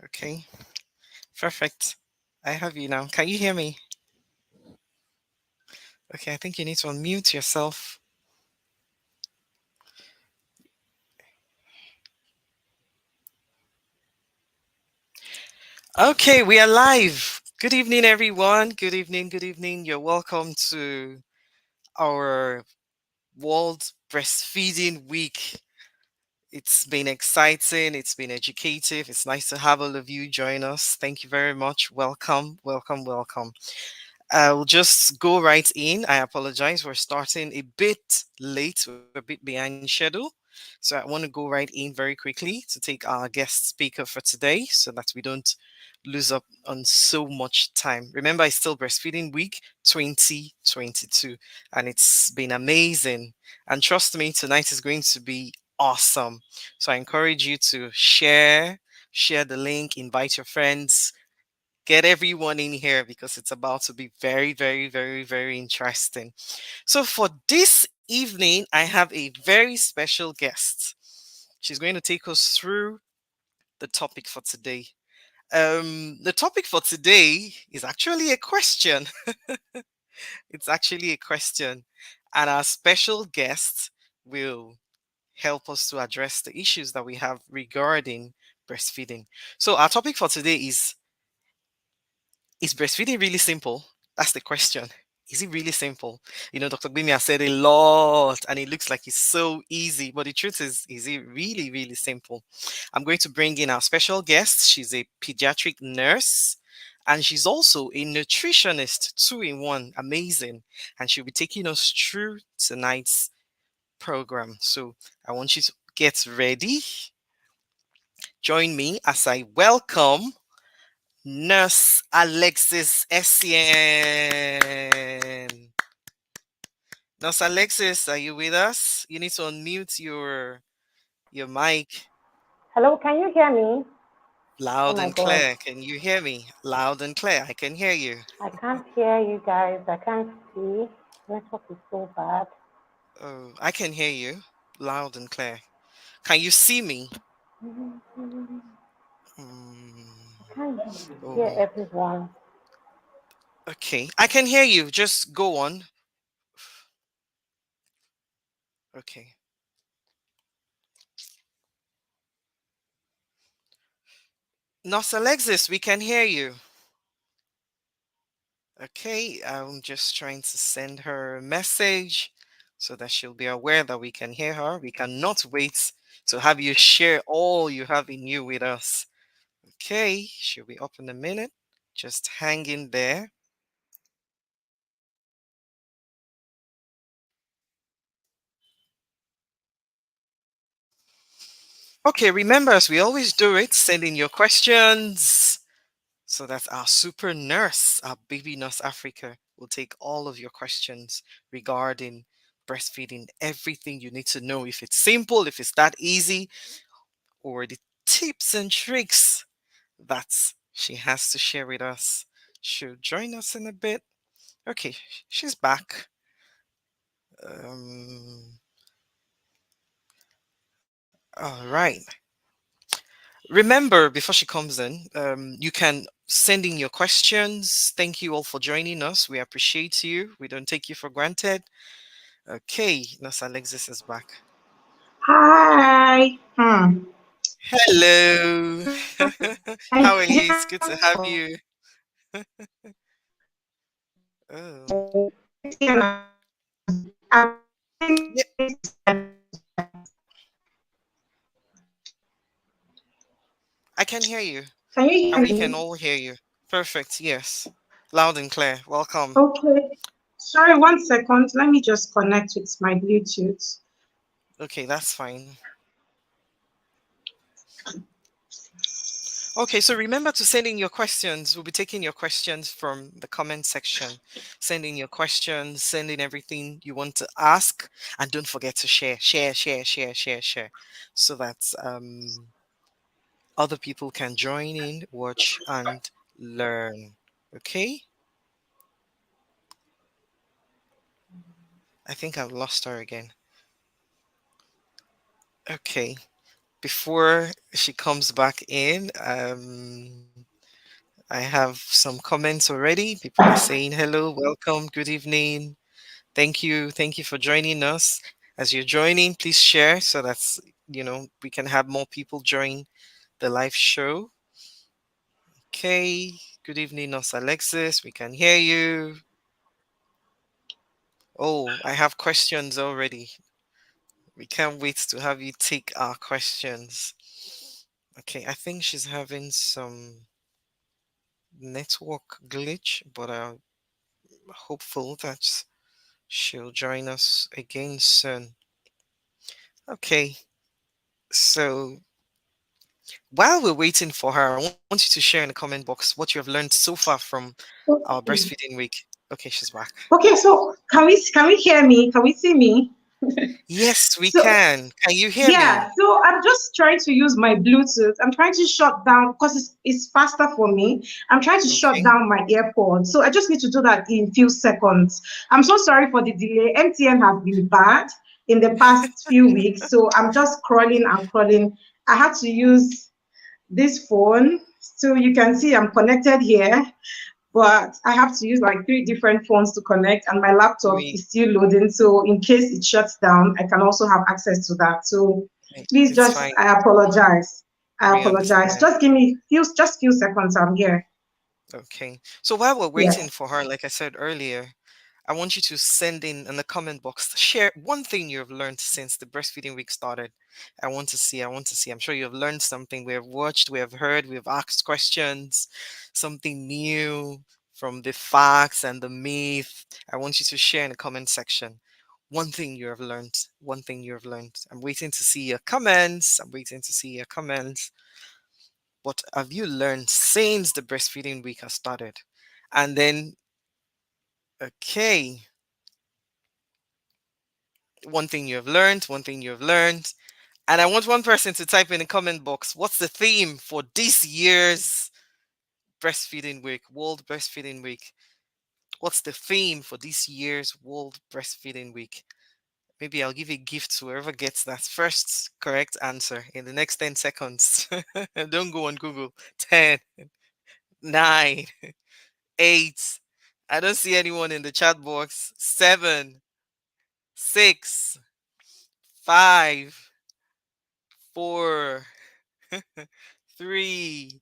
Okay, perfect. I have you now. Can you hear me? Okay, I think you need to unmute yourself. Okay, we are live. Good evening, everyone. Good evening, good evening. You're welcome to our World Breastfeeding Week. It's been exciting, it's been educative. It's nice to have all of you join us. Thank you very much. Welcome, welcome, welcome. I'll just go right in. I apologize. We're starting a bit late. We're a bit behind schedule. So I want to go right in very quickly to take our guest speaker for today so that we don't lose up on so much time. Remember, it's still Breastfeeding Week 2022, and it's been amazing. And trust me, tonight is going to be awesome. So I encourage you to share the link, invite your friends, get everyone in here because it's about to be very, very, very, very interesting. So, for this evening, I have a very special guest. She's going to take us through the topic for today. The topic for today is actually a question. It's actually a question, and our special guest will help us to address the issues that we have regarding breastfeeding. So, our topic for today is breastfeeding really simple? That's the question. Is it really simple? Dr. Bimi has said a lot and it looks like it's so easy, but the truth is it really, really simple? I'm going to bring in our special guest. She's a pediatric nurse and she's also a nutritionist, two in one. Amazing. And she'll be taking us through tonight's program. So I want you to get ready. Join me as I welcome Nurse Alexis Essien. Nurse Alexis, are you with us? You need to unmute your mic Hello, can you hear me? Oh loud my and God, clear. Can you hear me? Loud and clear. I can hear you. I can't hear you guys. I can't see. Network is so bad. Oh, I can hear you loud and clear. Can you see me? I Mm, can't hear oh, everyone. okay. I can hear you. Just go on. Okay. Nurse Alexis, we can hear you. Okay, I'm just trying to send her a message so that she'll be aware that we can hear her. We cannot wait to have you share all you have in you with us. Okay, she'll be up in a minute. Just hang in there. Okay, remember, as we always do it, send in your questions so that our super nurse, our baby nurse Africa, will take all of your questions regarding breastfeeding, everything you need to know. If it's simple, if it's that easy, or the tips and tricks that she has to share with us. She'll join us in a bit. Okay, she's back. Um, all right. Remember, before she comes in, you can send in your questions. Thank you all for joining us. We appreciate you. We don't take you for granted. Okay, Nurse Alexis is back. Hi. Hello. I How are you? It's good just to have you. Oh, yeah, I can hear you. can you And hear we can me? all hear you. Perfect. Yes. Loud and clear. Welcome. Okay. Sorry, 1 second. Let me just connect with my Bluetooth. Okay, that's fine. Okay, so remember to send in your questions. We'll be taking your questions from the comment section. Send in your questions, send in everything you want to ask, and don't forget to share, so that other people can join in, watch, and learn. Okay? I think I've lost her again. Okay. Before she comes back in, I have some comments already. People are saying hello, welcome, good evening. Thank you for joining us. As you're joining, please share so that's we can have more people join the live show. Okay. Good evening, us Alexis. We can hear you. Oh, I have questions already. We can't wait to have you take our questions. Okay, I think she's having some network glitch, but I'm hopeful that she'll join us again soon. Okay, so while we're waiting for her, I want you to share in the comment box what you have learned so far from our Okay. breastfeeding week. Okay, she's back. Okay, so can we hear me? Can we see me? Yes, we So can. Can you hear yeah, me? so I'm just trying to use my Bluetooth. I'm trying to shut down because it's faster for me. I'm trying to shut Okay. down my AirPods. So I just need to do that in few seconds. I'm so sorry for the delay. MTN has been bad in the past few weeks. So I'm just crawling and crawling. I had to use this phone. So you can see I'm connected here, but I have to use like three different phones to connect, and my laptop We, is still loading. So in case it shuts down, I can also have access to that. So please it's just, fine. I apologize. I We apologize. understand. Just give me few seconds. I'm here. Okay. So while we're waiting Yes. for her, like I said earlier, I want you to send in the comment box, share one thing you've learned since the breastfeeding week started. I want to see. I'm sure you've learned something. We have watched, we have heard, we have asked questions, something new from the facts and the myth. I want you to share in the comment section. One thing you have learned. One thing you have learned. I'm waiting to see your comments. I'm waiting to see your comments. What have you learned since the breastfeeding week has started? And then, okay, one thing you have learned, one thing you have learned. And I want one person to type in the comment box, what's the theme for this year's breastfeeding week, World Breastfeeding Week? What's the theme for this year's World Breastfeeding Week? Maybe I'll give a gift to whoever gets that first correct answer in the next 10 seconds. Don't go on Google. 10, 9, 8. I don't see anyone in the chat box. 7, 6, 5, 4, 3,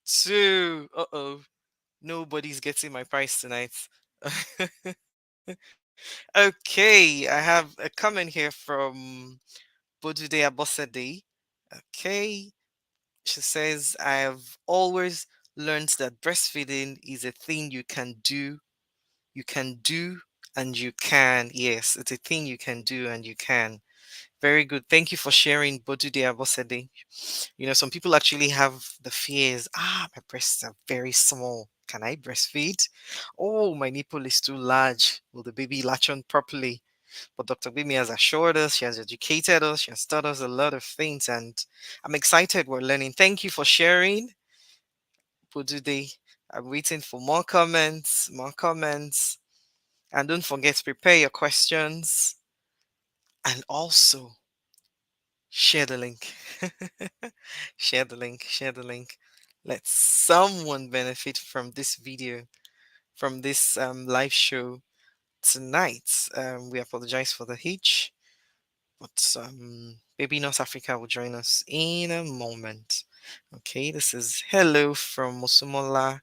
2. Uh-oh. Nobody's getting my price tonight. Okay, I have a comment here from Bodude Abosede. Okay, she says, I have always learned that breastfeeding is a thing you can do, and you can. Yes, it's a thing you can do and you can. Very good. Thank you for sharing, Bodude Abosede. Some people actually have the fears. My breasts are very small. Can I breastfeed? Oh, my nipple is too large. Will the baby latch on properly? But Dr. Bimi has assured us, she has educated us, she has taught us a lot of things, and I'm excited we're learning. Thank you for sharing, Bodude. I'm waiting for more comments, more comments. And don't forget to prepare your questions and also share the link. Share the link. Share the link. Let someone benefit from this video, from this live show tonight. We apologize for the hitch, but Baby North Africa will join us in a moment. Okay, this is hello from Musumola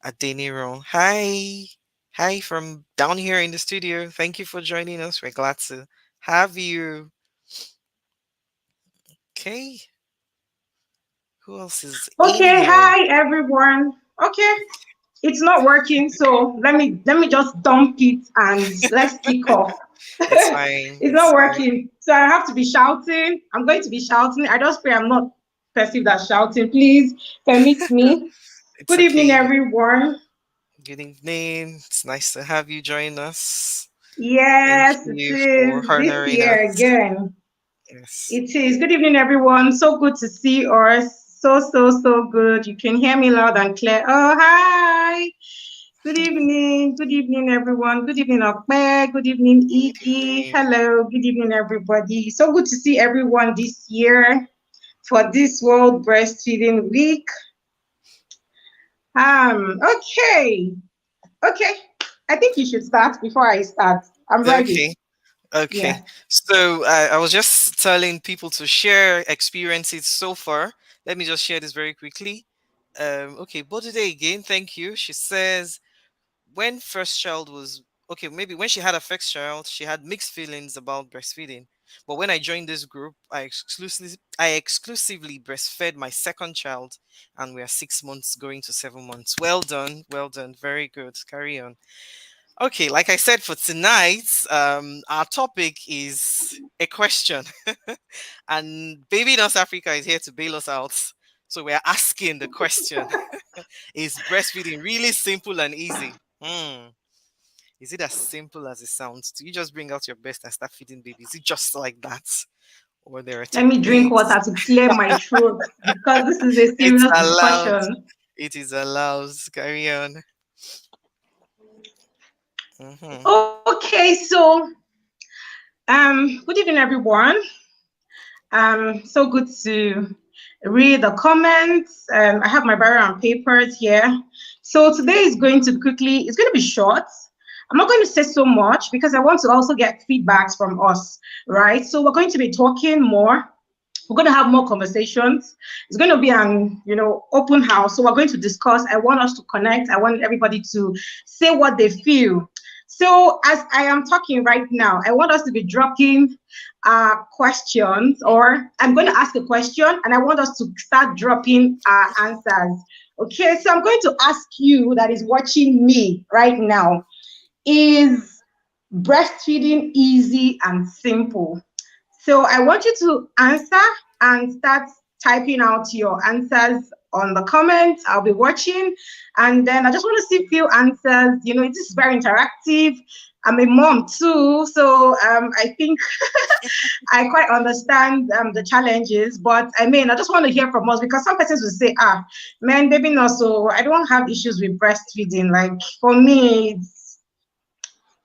Adeniran. Hi. Hi from down here in the studio. Thank you for joining us. We're glad to have you. Okay, who else is in Okay. here? Hi, everyone. Okay. It's not working. So let me just dump it and let's kick off. It's fine. It's It's not fine. working. So I have to be shouting. I'm going to be shouting. I just pray I'm not perceived as shouting. Please permit me. It's Good evening, okay. everyone. Good evening. It's nice to have you join us. Thank Yes, it you for is this honoring year us. again. Yes. It is. Good evening, everyone. So good to see us. So good. You can hear me loud and clear. Oh, hi. Good evening, everyone. Good evening, Okpe. Good evening, Good Edie. evening. Hello, good evening, everybody. So good to see everyone this year for this World Breastfeeding Week. Okay, okay. I think you should start before I start. I'm ready. Okay. Okay. Yeah. So I was just telling people to share experiences so far. Let me just share this very quickly. Okay, but today again, thank you. She says when first child was okay, maybe when she had her first child, she had mixed feelings about breastfeeding. But when I joined this group, I exclusively breastfed my second child, and we are 6 months going to 7 months. Well done, very good. Carry on. Okay, like I said, for tonight, our topic is a question, and Baby North Africa is here to bail us out. So we're asking the question: is breastfeeding really simple and easy? Is it as simple as it sounds? Do you just bring out your best and start feeding babies? Is it just like that? Or there are Let me drink techniques? water to clear my throat because this is a It's serious allowed. discussion. It is allowed. Carry on. Hmm. Okay, so good evening, everyone. So good to read the comments. I have my Bible and papers here. So today is going to quickly, it's going to be short. I'm not going to say so much because I want to also get feedbacks from us, right? So we're going to be talking more. We're going to have more conversations. It's going to be an, open house. So we're going to discuss. I want us to connect. I want everybody to say what they feel. So as I am talking right now, I want us to be dropping questions, or I'm going to ask a question and I want us to start dropping answers. Okay, so I'm going to ask you that is watching me right now, is breastfeeding easy and simple? So I want you to answer and start typing out your answers on the comments. I'll be watching. And then I just want to see a few answers. It is very interactive. I'm a mom too. So I think I quite understand the challenges. But I mean, I just want to hear from us because some persons will say, man, baby, no, so I don't have issues with breastfeeding. Like for me, it's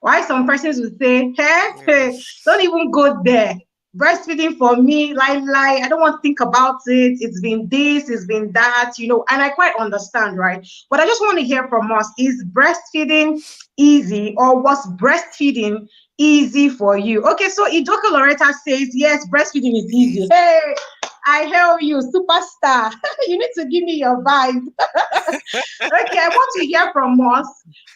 why some persons will say, hey, Yes. don't even go there. Breastfeeding for me, I don't want to think about it. It's been this, it's been that, and I quite understand, right? But I just want to hear from us. Is breastfeeding easy, or was breastfeeding easy for you? Okay, so Idoka Loretta says, yes, breastfeeding is easy. Yes. Hey, I hail you, superstar. You need to give me your vibe. Okay, I want to hear from us.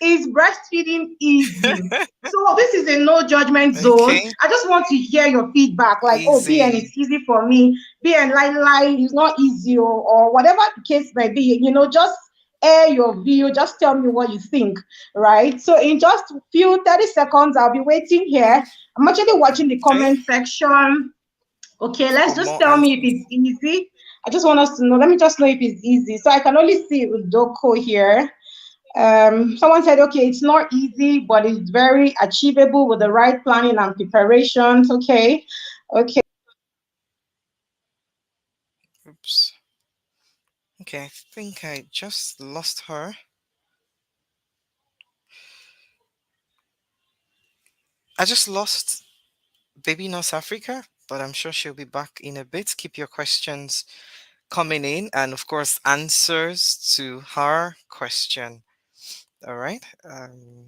Is breastfeeding easy? So this is a no judgment zone. Okay. I just want to hear your feedback. Like, oh, BN, Easy. it's easy for me. BN, it's not easy, or whatever the case may be. Just air your view. Just tell me what you think, right? So in just few 30 seconds, I'll be waiting here. I'm actually watching the Okay. comment section. Okay, let's For just more tell me if answers. it's easy. I just want us to know. Let me just know if it's easy. So I can only see Udoko here. Someone said, okay, it's not easy, but it's very achievable with the right planning and preparations. Okay. Okay. Oops. Okay, I think I just lost her. I just lost Baby North Africa, but I'm sure she'll be back in a bit. Keep your questions coming in, and of course, answers to her question. All right.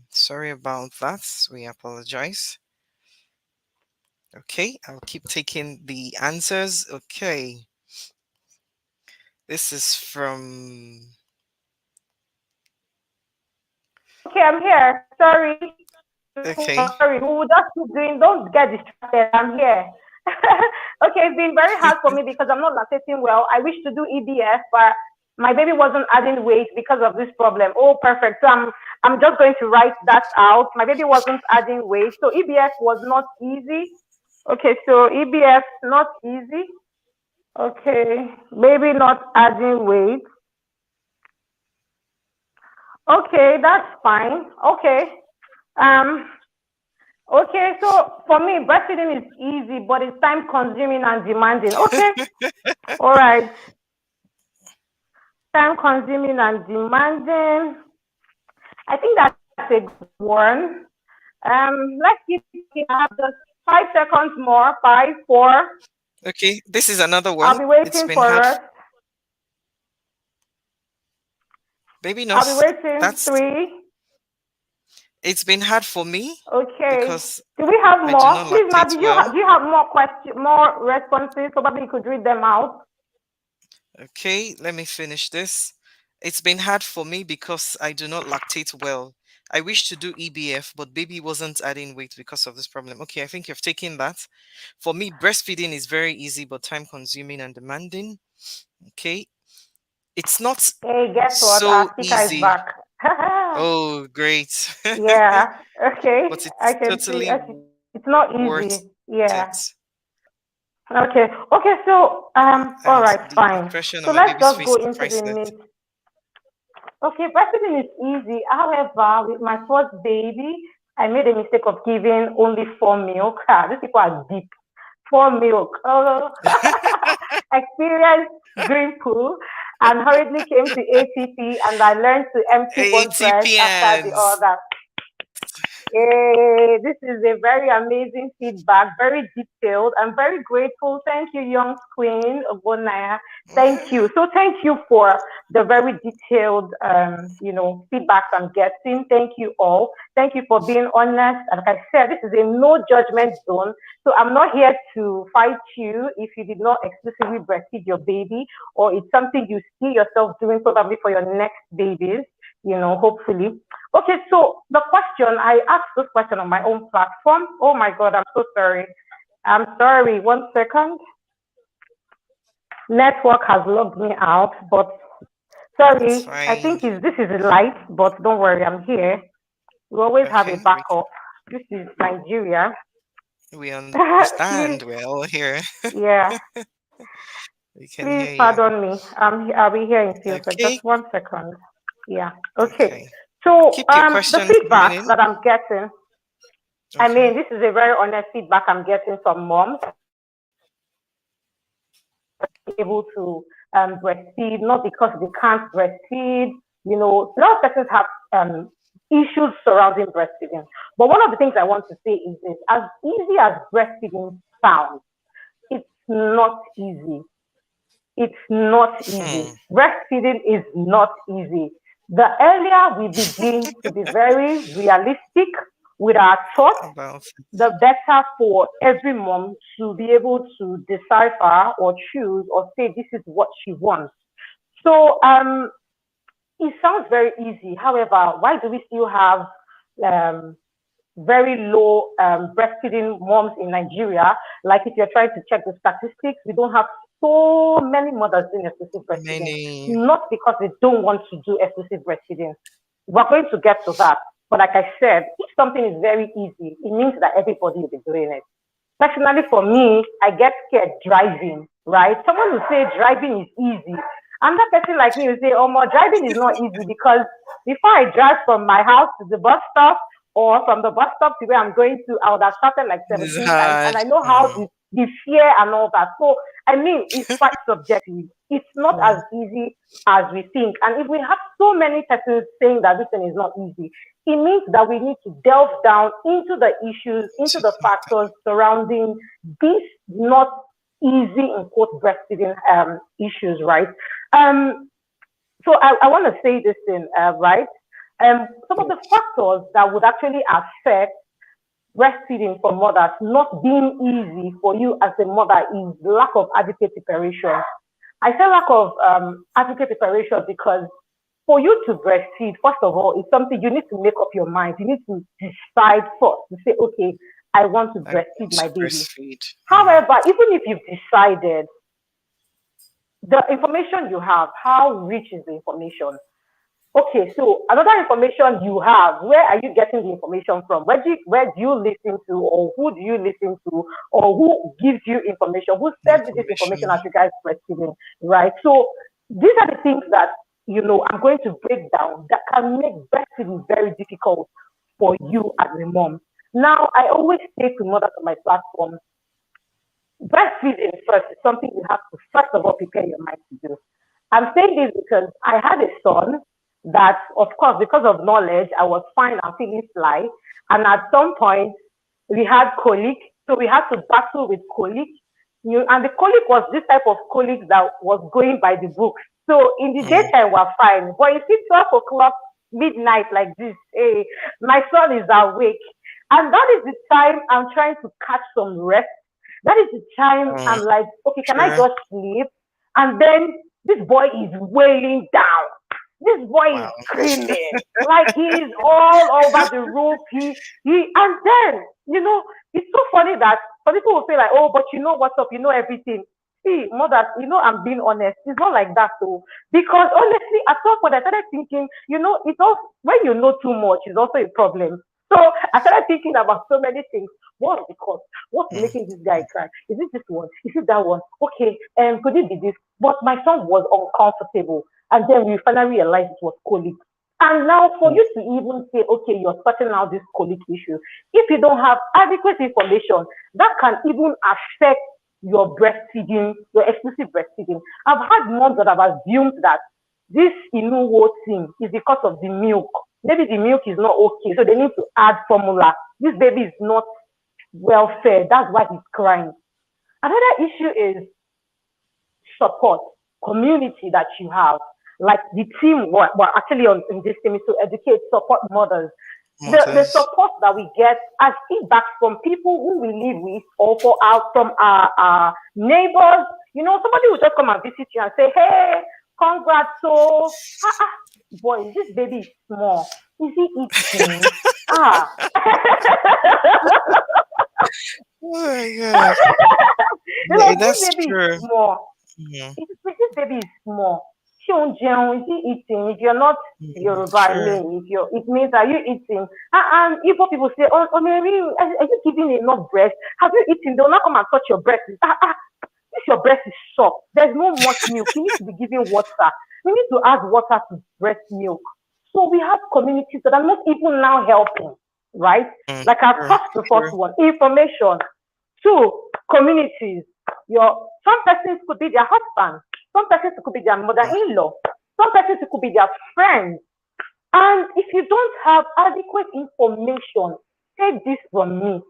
Sorry about that. We apologize. Okay, I'll keep taking the answers. Okay, this is from. Okay, I'm here. Sorry. Okay. Sorry. We will just keep doing. Don't get distracted. I'm here. Okay, it's been very hard for me because I'm not lactating well. I wish to do EBF, but my baby wasn't adding weight because of this problem. Oh, perfect. So I'm just going to write that out. My baby wasn't adding weight, so EBF was not easy. Okay, so EBF not easy. Okay, baby not adding weight. Okay, that's fine. Okay. Um, okay, so for me, breastfeeding is easy, but it's time consuming and demanding. Okay, all right. Time consuming and demanding. I think that's a good one. Let's keep talking. I have just 5 seconds more. Five, four. Okay, this is another I'll one. be It's waiting been for hard. us. Baby I'll be nurse, waiting. that's Three. it's been hard for me Okay. because Do we have I do more? not Please, Ma, lactate well. do you have more more responses? Probably you could read them out. Okay, let me finish this. It's been hard for me because I do not lactate well. I wish to do EBF, but baby wasn't adding weight because of this problem. Okay, I think you've taken that. For me, breastfeeding is very easy but time consuming and demanding. Okay, it's not Hey, guess what? so Our speaker is easy. back. Oh, great. Yeah. Okay. But I it's can see. totally Okay. It's not worth easy. it. Yeah. Okay. Okay. So And all right, the fine. expression So on my let's baby's just face go is into the priceless. meat. Okay, breastfeeding is easy. However, with my first baby, I made a mistake of giving only 4 milk. Ah, these people are deep. 4 milk. Oh, experienced green pool and hurriedly came to ATP and I learned to empty one breast after the ATPNs. other. Hey, this is a very amazing feedback, very detailed. I'm very grateful. Thank you, young queen of Bonaya. Thank you. So thank you for the very detailed, feedbacks I'm getting. Thank you all. Thank you for being honest. And like I said, this is a no judgment zone. So I'm not here to fight you if you did not exclusively breastfeed your baby or it's something you see yourself doing probably for your next babies, hopefully. Okay, so the question, I asked this question on my own platform. Oh my God, I'm so sorry. I'm sorry. 1 second. Network has logged me out, but It's sorry. I fine. think this is a light, but don't worry, I'm here. We always have a Okay, backup. This is Nigeria. we understand. We're Please, all here. yeah, We can hear please you. pardon me. I'll be here in few seconds. Okay, Just 1 second. Yeah. Okay. okay. So Keep your the questions coming feedback in. that I'm getting, I Okay. mean, this is a very honest feedback I'm getting from moms able to breastfeed, not because they can't breastfeed. A lot of persons have issues surrounding breastfeeding. But one of the things I want to say is this: as easy as breastfeeding sounds, it's not easy. It's not easy. Hmm. Breastfeeding is not easy. The earlier we begin to be very realistic with our thoughts, About the better for every mom to be able to decipher or choose or say this is what she wants. So it sounds very easy. However, why do we still have um, very low breastfeeding moms in Nigeria? Like if you're trying to check the statistics, we don't have so many mothers doing exclusive breastfeeding. many. Not because they don't want to do exclusive breastfeeding. We're going to get to that. But like I said, if something is very easy, it means that everybody will be doing it. Personally, for me, I get scared driving, right? Someone will say driving is easy. Another person like me will say, oh, more driving is not easy because before I drive from my house to the bus stop or from the bus stop to where I'm going to, I would have started like It's 17 times and hard. I know how Hmm. the fear and all that. So, I mean, it's quite subjective. It's not as Hmm. easy as we think. And if we have so many persons saying that this thing is not easy, it means that we need to delve down into the issues, into the factors surrounding these not easy in quote breastfeeding issues, right? Um, so I want to say this thing, right? Some of the factors that would actually affect breastfeeding for mothers not being easy for you as a mother is lack of adequate preparation. I say lack of adequate preparation because for you to breastfeed, first of all, it's something you need to make up your mind. You need to decide first to say, okay, I want to I want breastfeed my to baby. breastfeed. Hmm. However, even if you've decided, the information you have, how rich is the information? Okay, so another information you have, where are you getting the information from? Where do you listen to, or who do you listen to, or who gives you information? Who sends you this information Information. as regards breastfeeding, right? So these are the things that I'm going to break down that can make breastfeeding very difficult for you as a mom. Now, I always say to mothers on my platform, breastfeeding first is something you have to first of all prepare your mind to do. I'm saying this because I had a son. that, of course, because of knowledge, I was fine and feeling fly. And at some point, we had colic, so we had to battle with colic. And the colic was this type of colic that was going by the book. So in the Mm, daytime, we're fine. But if it's 12 o'clock, midnight like this, hey, my son is awake. And that is the time I'm trying to catch some rest. That is the time mm, I'm like, okay, can I sure. just sleep? And then this boy is wailing down. This boy is Wow. screaming like he is all over the roof. And then, it's so funny that some people will say like, oh, but you know what's up, you know everything. See, mothers, I'm being honest. It's not like that though. Because honestly, at some point I started thinking, it's also when you know too much is also a problem. So I started thinking about so many things. What's the cause? What's Mm, making this guy cry? Is it this one? Is it that one? Okay, could it be this? But my son was uncomfortable. And then we finally realized it was colic. And now for mm, you to even say, okay, you're sorting out this colic issue, if you don't have adequate information, that can even affect your breastfeeding, your exclusive breastfeeding. I've had moms that have assumed that this Inuwo thing is because of the milk. Maybe the milk is not okay, so they need to add formula. This baby is not well fed. That's why he's crying. Another issue is support, community that you have. Like the team, well actually on in this team is to educate, support mothers. The mothers. support that we get as feedback from people who we live with or from our neighbors. Somebody will just come and visit you and say, hey, congrats, so boy, this baby is small. Is he eating? Ah. Oh my God. This That's baby is true. small. Mm, This baby is small. Ṣé ó ń jẹun? Is he eating? If you're not Yoruba, I sure. mean, it means are you eating? And Igbo people say, oh, Mary, are you giving enough breast? Have you eaten? They'll not come and touch your breast. If your breast is soft, there's no much milk. You need to be giving water. We need to add water to breast milk. So we have communities that are not even now helping, right? Mm, Like I've sure. touched the first Sure. one, information. Two, communities. Some persons could be their husband, some persons could be their Mm, mother-in-law, some persons could be their friends. And if you don't have adequate information, take this from me.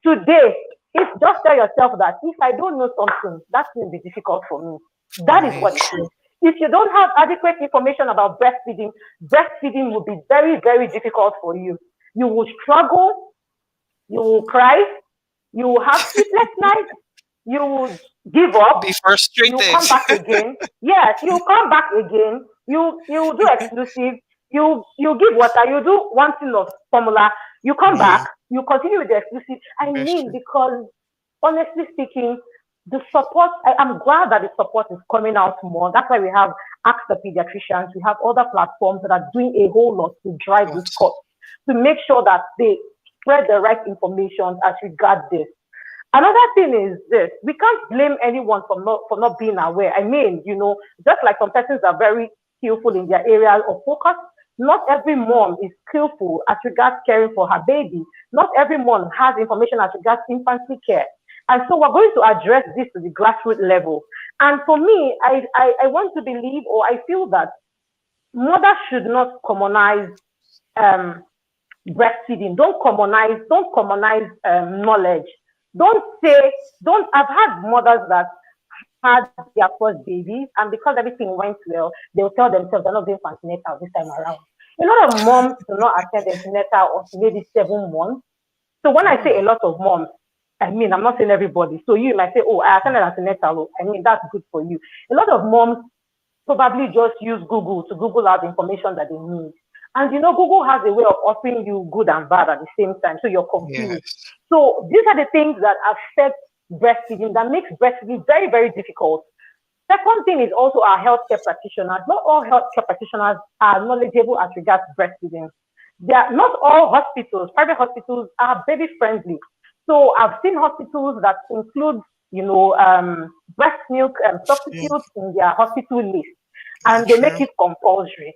Today, if just tell yourself that if I don't know something, that will be difficult for me. for That is me, what it is. true. If you don't have adequate information about breastfeeding, breastfeeding will be very, very difficult for you. You will struggle, you will cry, you will have sleepless nights, you will give up, Be you frustrated. come back again. Yes, you come back again. You do exclusive. You give water. You do one thing of formula. You come back. Mm, You continue with the exclusive. I that's mean, true. because honestly speaking, the support. I'm glad that the support is coming out more. That's why we have Ask the Pediatricians. We have other platforms that are doing a whole lot to drive this But cause, to make sure that they spread the right information as regards this. Another thing is this: we can't blame anyone for not being aware. I mean, just like some persons are very skillful in their area of focus, not every mom is skillful as regards caring for her baby. Not every mom has information as regards infancy care. And so we're going to address this to the grassroots level. And for me, I want to believe or I feel that mothers should not commonize um, breastfeeding. Don't commonize knowledge. Don't say, don't, I've had mothers that had their first babies, and because everything went well, they'll tell themselves they're not doing antenatal this time around. A lot of moms do not attend antenatal until maybe 7 months. So when I say a oh, lot of moms, I mean, I'm not saying everybody. So you might say, oh, I attended antenatal. I mean, that's good for you. A lot of moms probably just use Google to Google out the information that they need. And Google has a way of offering you good and bad at the same time, so you're confused. yes. So these are the things that affect breastfeeding, that makes breastfeeding very, very difficult. Second thing is also our healthcare practitioners. Not all healthcare practitioners are knowledgeable as regards breastfeeding. Not all hospitals, private hospitals, are baby friendly. So I've seen hospitals that include, breast milk Mm, substitutes in their hospital list, and they make true. it compulsory.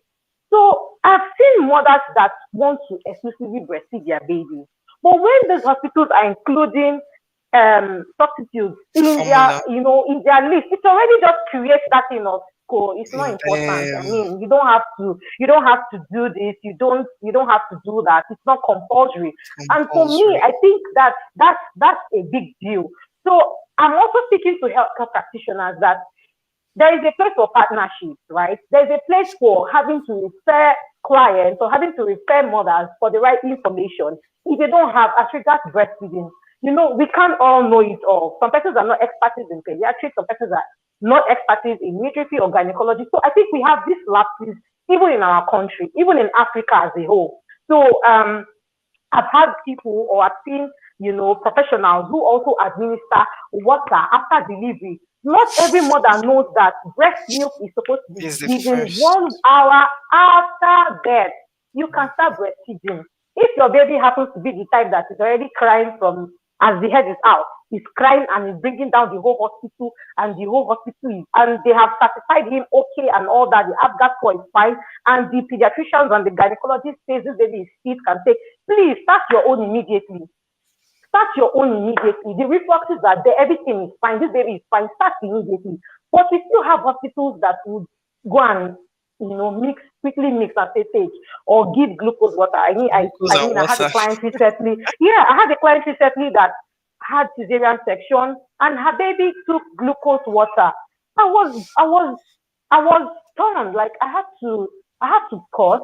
So I've seen mothers that want to exclusively breastfeed their babies, but when those hospitals are including substitutes in their, Formula. in their list, it already just creates that thing of It's not important. I Damn. mean, you don't have to do this, you don't have to do that. It's not compulsory. And for me, Compulsory. I think that that's a big deal. So I'm also speaking to healthcare practitioners that there is a place for partnerships, right? There's a place for having to refer clients or having to refer mothers for the right information. If they don't have, as regards breastfeeding, we can't all know it all. Some persons are not experts in pediatrics, some persons are not experts in midwifery or gynecology. So I think we have these lapses even in our country, even in Africa as a whole. So I've had people or I've seen, professionals who also administer water after delivery. Not every mother knows that breast milk is supposed to be Is the given first. 1 hour after birth. You can start breastfeeding. If your baby happens to be the type that is already crying from as the head is out, is crying and is bringing down the whole hospital, and the whole hospital is, and they have certified him okay and all that, the ABGA score is fine, and the pediatricians and the gynecologist says this baby is fit, can take, please start your own immediately. Start your own immediately. The refluxes are there, everything is fine, this baby is fine, start immediately. But we still have hospitals that would go and quickly mix and say take or give glucose water. Glucose I and mean I had a water. client recently. Yeah, I had a client recently that had cesarean section and her baby took glucose water. I was stunned. Like I had to pause.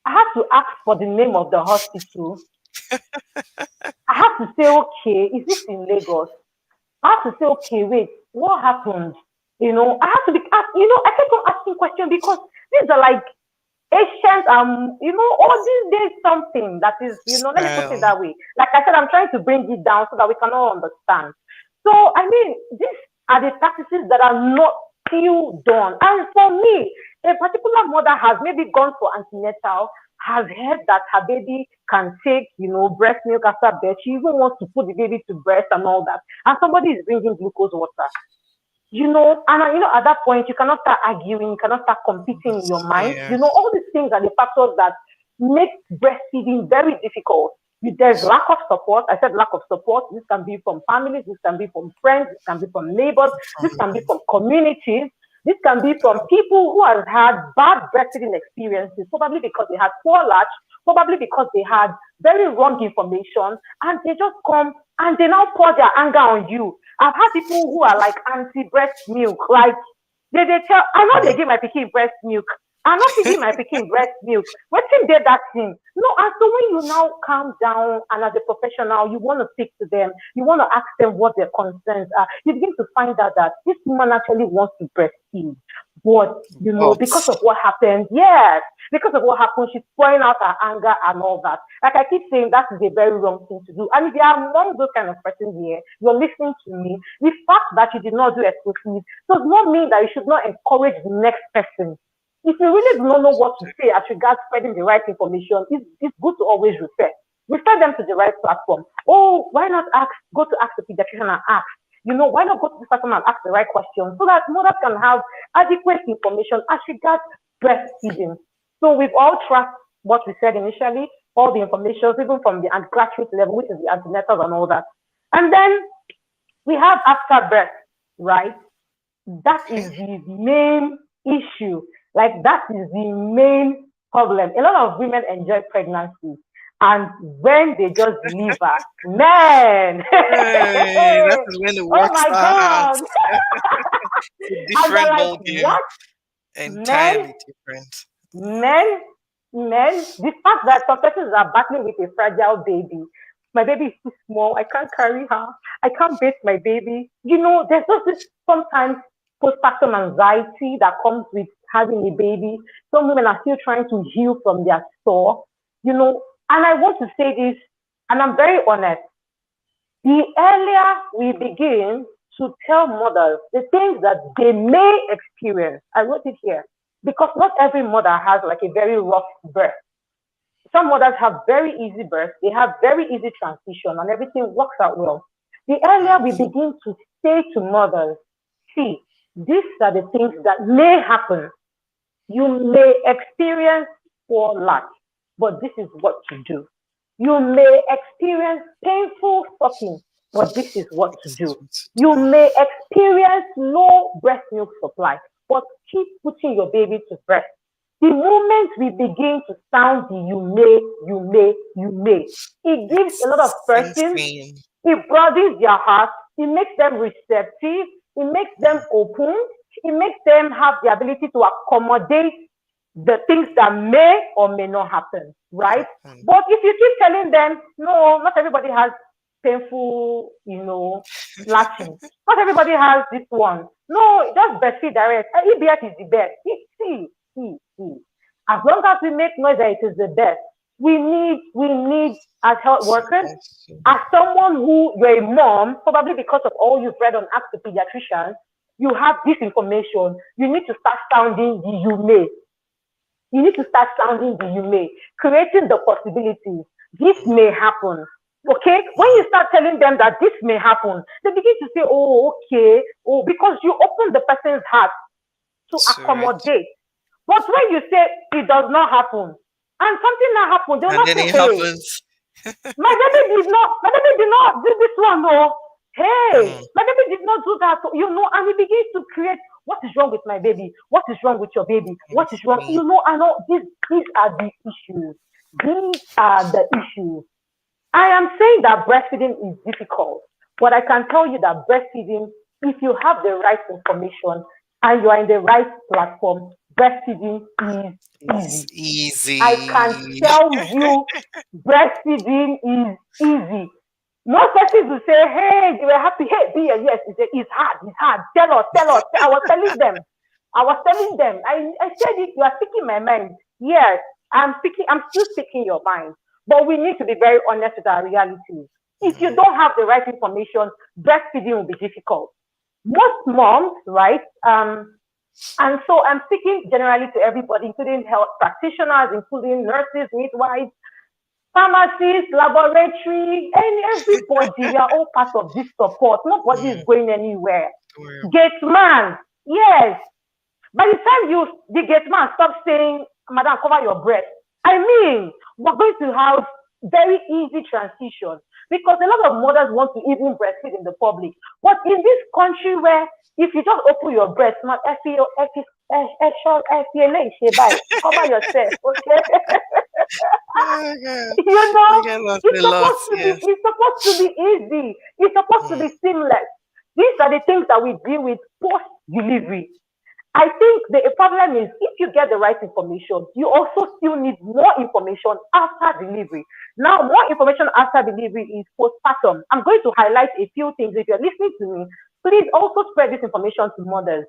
I had to ask for the name of the hospital. I have to say, okay, is this in Lagos? I have to say, okay, wait, what happened? I have to be asked, I kept on asking questions because these are like ancient, all these days something that is, let me put it Style. that way. Like I said, I'm trying to bring it down so that we can all understand. So, I mean, these are the practices that are not still done. And for me, a particular mother has maybe gone for antenatal, has heard that her baby can take, breast milk after birth. She even wants to put the baby to breast and all that. And somebody is bringing glucose water. At that point, you cannot start arguing, you cannot start competing in your mind. Yeah. All these things are the factors that make breastfeeding very difficult. There's lack of support. I said lack of support. This can be from families, this can be from friends, this can be from neighbors, this can be From from communities, this can be from people who have had bad breastfeeding experiences, probably because they had poor latch, probably because they had very wrong information, and they just come and they now pour their anger on you. I've had people who are like anti-breast milk, like they tell, I know they give my pikin breast milk. I'm not giving my pikin breast milk. What if they that thing? No, and so when you now calm down and as a professional, you want to speak to them, you want to ask them what their concerns are, you begin to find out that this woman actually wants to breastfeed. But because what? of what happened, yes, because of what happened, she's pouring out her anger and all that. Like I keep saying, that is a very wrong thing to do. And if you are among those kind of persons here, you're listening to me, the fact that you did not do exclusive does not mean that you should not encourage the next person. If you really do not know what to say as regards spreading the right information, it's good to always refer. Refer them to the right platform. Oh, why not go to ask the pediatrician and ask? Why not go to this person and ask the right question so that mothers can have adequate information as regards breastfeeding. So we've all tracked what we said initially, all the information, even from the grassroots level, which is the antenatal and all that. And then we have after birth, right? That is Okay. the main issue. Like that is the main problem. A lot of women enjoy pregnancy, and when they just deliver, man, Hey, that is when the oh work my god, starts. It's a and they're different like, ball game. what, man, Entirely different. men, the fact that some persons are battling with a fragile baby. My baby is too small. I can't carry her. I can't bathe my baby. There's just this sometimes postpartum anxiety that comes with having a baby. Some women are still trying to heal from their sore. And I want to say this, and I'm very honest. The earlier we begin to tell mothers the things that they may experience, I wrote it here, because not every mother has like a very rough birth. Some mothers have very easy birth, they have very easy transition, and everything works out well. The earlier we Mm. begin to say to mothers, see, these are the things that may happen. You may experience poor luck, but this is what to do. You may experience painful sucking, but this is what to This is do. what to You do. may experience low breast milk supply, but keep putting your baby to breast. The moment we begin to sound the you may, it gives a lot of It's persons, insane. it broadens their heart, it makes them receptive, it makes them open, it makes them have the ability to accommodate the things that may or may not happen, right? Happen. But if you keep telling them, no, not everybody has painful, latching. Not everybody has this one. No, just breastfeed direct. EBS is the best. See. As long as we make noise that it is the best, we need as health workers, Also, as someone who you're a mom, probably because of all you've read on Ask the Pediatrician, you have this information. You need to start sounding the you may. You need to start sounding the you may, creating the possibilities. This mm, may happen. Okay? When mm, you start telling them that this may happen, they begin to say, oh, okay, oh, because you open the person's heart to to it. accommodate. But when you say it does not happen, and something not happen, they'll And not then say, it hey, happens. my baby did not do this one, no. Hey, Mm, my baby did not do that, and it begins to create what is wrong with my baby? What is wrong with your baby? What with is wrong? me. I know these are the issues. These are the issues. I am saying that breastfeeding is difficult, but I can tell you that breastfeeding, if you have the right information and you are in the right platform, breastfeeding is It's easy. I can easy. tell you breastfeeding is easy. Most persons will say, hey, they were happy. Hey, dear, yes, it's hard, it's hard. Tell us, tell us. I was telling them. I said it, you are speaking my mind. Yes, I'm still speaking your mind. But we need to be very honest with our realities. If you Mm, don't have the right information, breastfeeding will be difficult. Most moms, right? And so I'm speaking generally to everybody, including health practitioners, including nurses, midwives, pharmacists, laboratory, and everybody. We are all part of this support. Nobody is mm, going anywhere. where- Gate man, yes. By the time the gate man stop saying, Madam, cover your breast, I mean, we're going to have very easy transition because a lot of mothers want to even breastfeed in the public. But in this country where if you just open your breast, man, cover yourself, okay? Oh, God. you know, I get lost a lot. Yes. it's supposed to be easy. It's supposed to Mm, be seamless. These are the things that we deal with post delivery. I think the problem is if you get the right information, you also still need more information after delivery. Now, more information after delivery is postpartum. I'm going to highlight a few things. If you're listening to me, please also spread this information to mothers.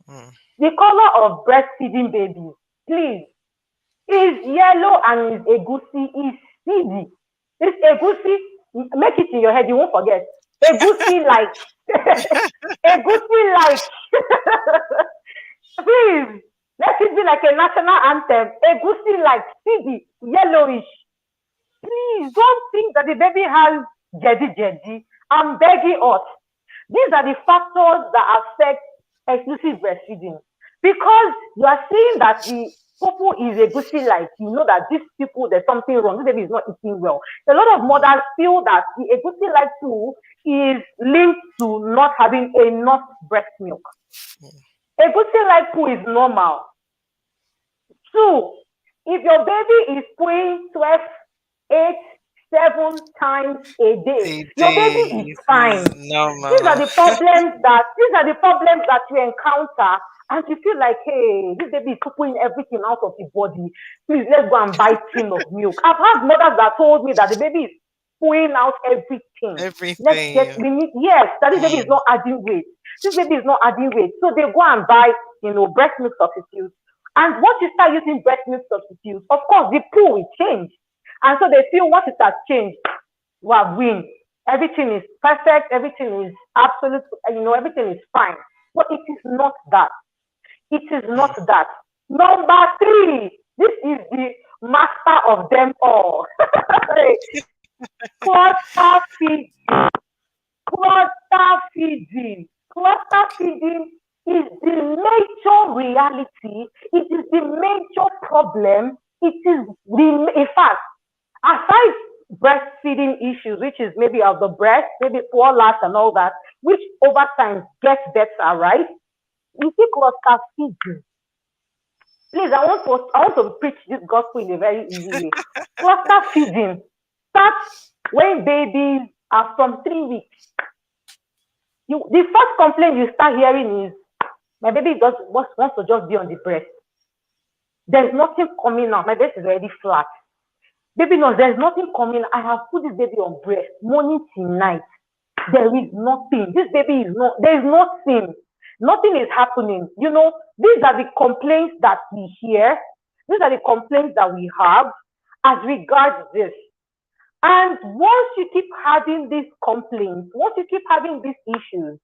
mm. The color of breastfeeding babies, please, is yellow and is egusi, is easy. It's egusi, make it in your head, you won't forget. Egusi like, egusi like. Please, let it be like a national anthem. Egusi like CD, yellowish. Please don't think that the baby has jadi. I'm begging us. These are the factors that affect exclusive breastfeeding. Because you are seeing that the pupil is egusi like, you know that these people, there's something wrong. This baby is not eating well. A lot of mothers feel that the egusi like too is linked to not having enough breast milk. Egusi like poo is normal. Two, if your baby is pooing 12, 8, 7 times a day, A your day baby is fine. is normal. These are the problems that you encounter and you feel like, hey, this baby is pooing everything out of the body. Please let's go and buy tin of milk. I've had mothers that told me that the baby is pooing out everything. Everything. We need, yes, that this baby is Mm, not adding weight. This baby is not adding weight. So they go and buy, breast milk substitutes. And once you start using breast milk substitutes, of course, the pool will change. And so they feel once it has changed, well, win. Everything is perfect. Everything is absolute. Everything is fine. But it is not that. It is not mm. that. Number three, this is the master of them all. Cluster feeding. Cluster feeding. Cluster feeding is the major reality. It is the major problem. It is in fact, aside breastfeeding issues, which is maybe of the breast, maybe poor latch and all that, which over time gets better, right? You see cluster feeding. Please, I want to preach this gospel in a very easy way. Cluster feeding starts when babies are from 3 weeks. The first complaint you start hearing is my baby just wants to just be on the breast. There's nothing coming out. My breast is already flat. Baby knows there's nothing coming. I have put this baby on breast morning till night. There is nothing. This baby is not, there is nothing. Nothing is happening. These are the complaints that we hear. These are the complaints that we have as regards this. And once you keep having these complaints, once you keep having these issues,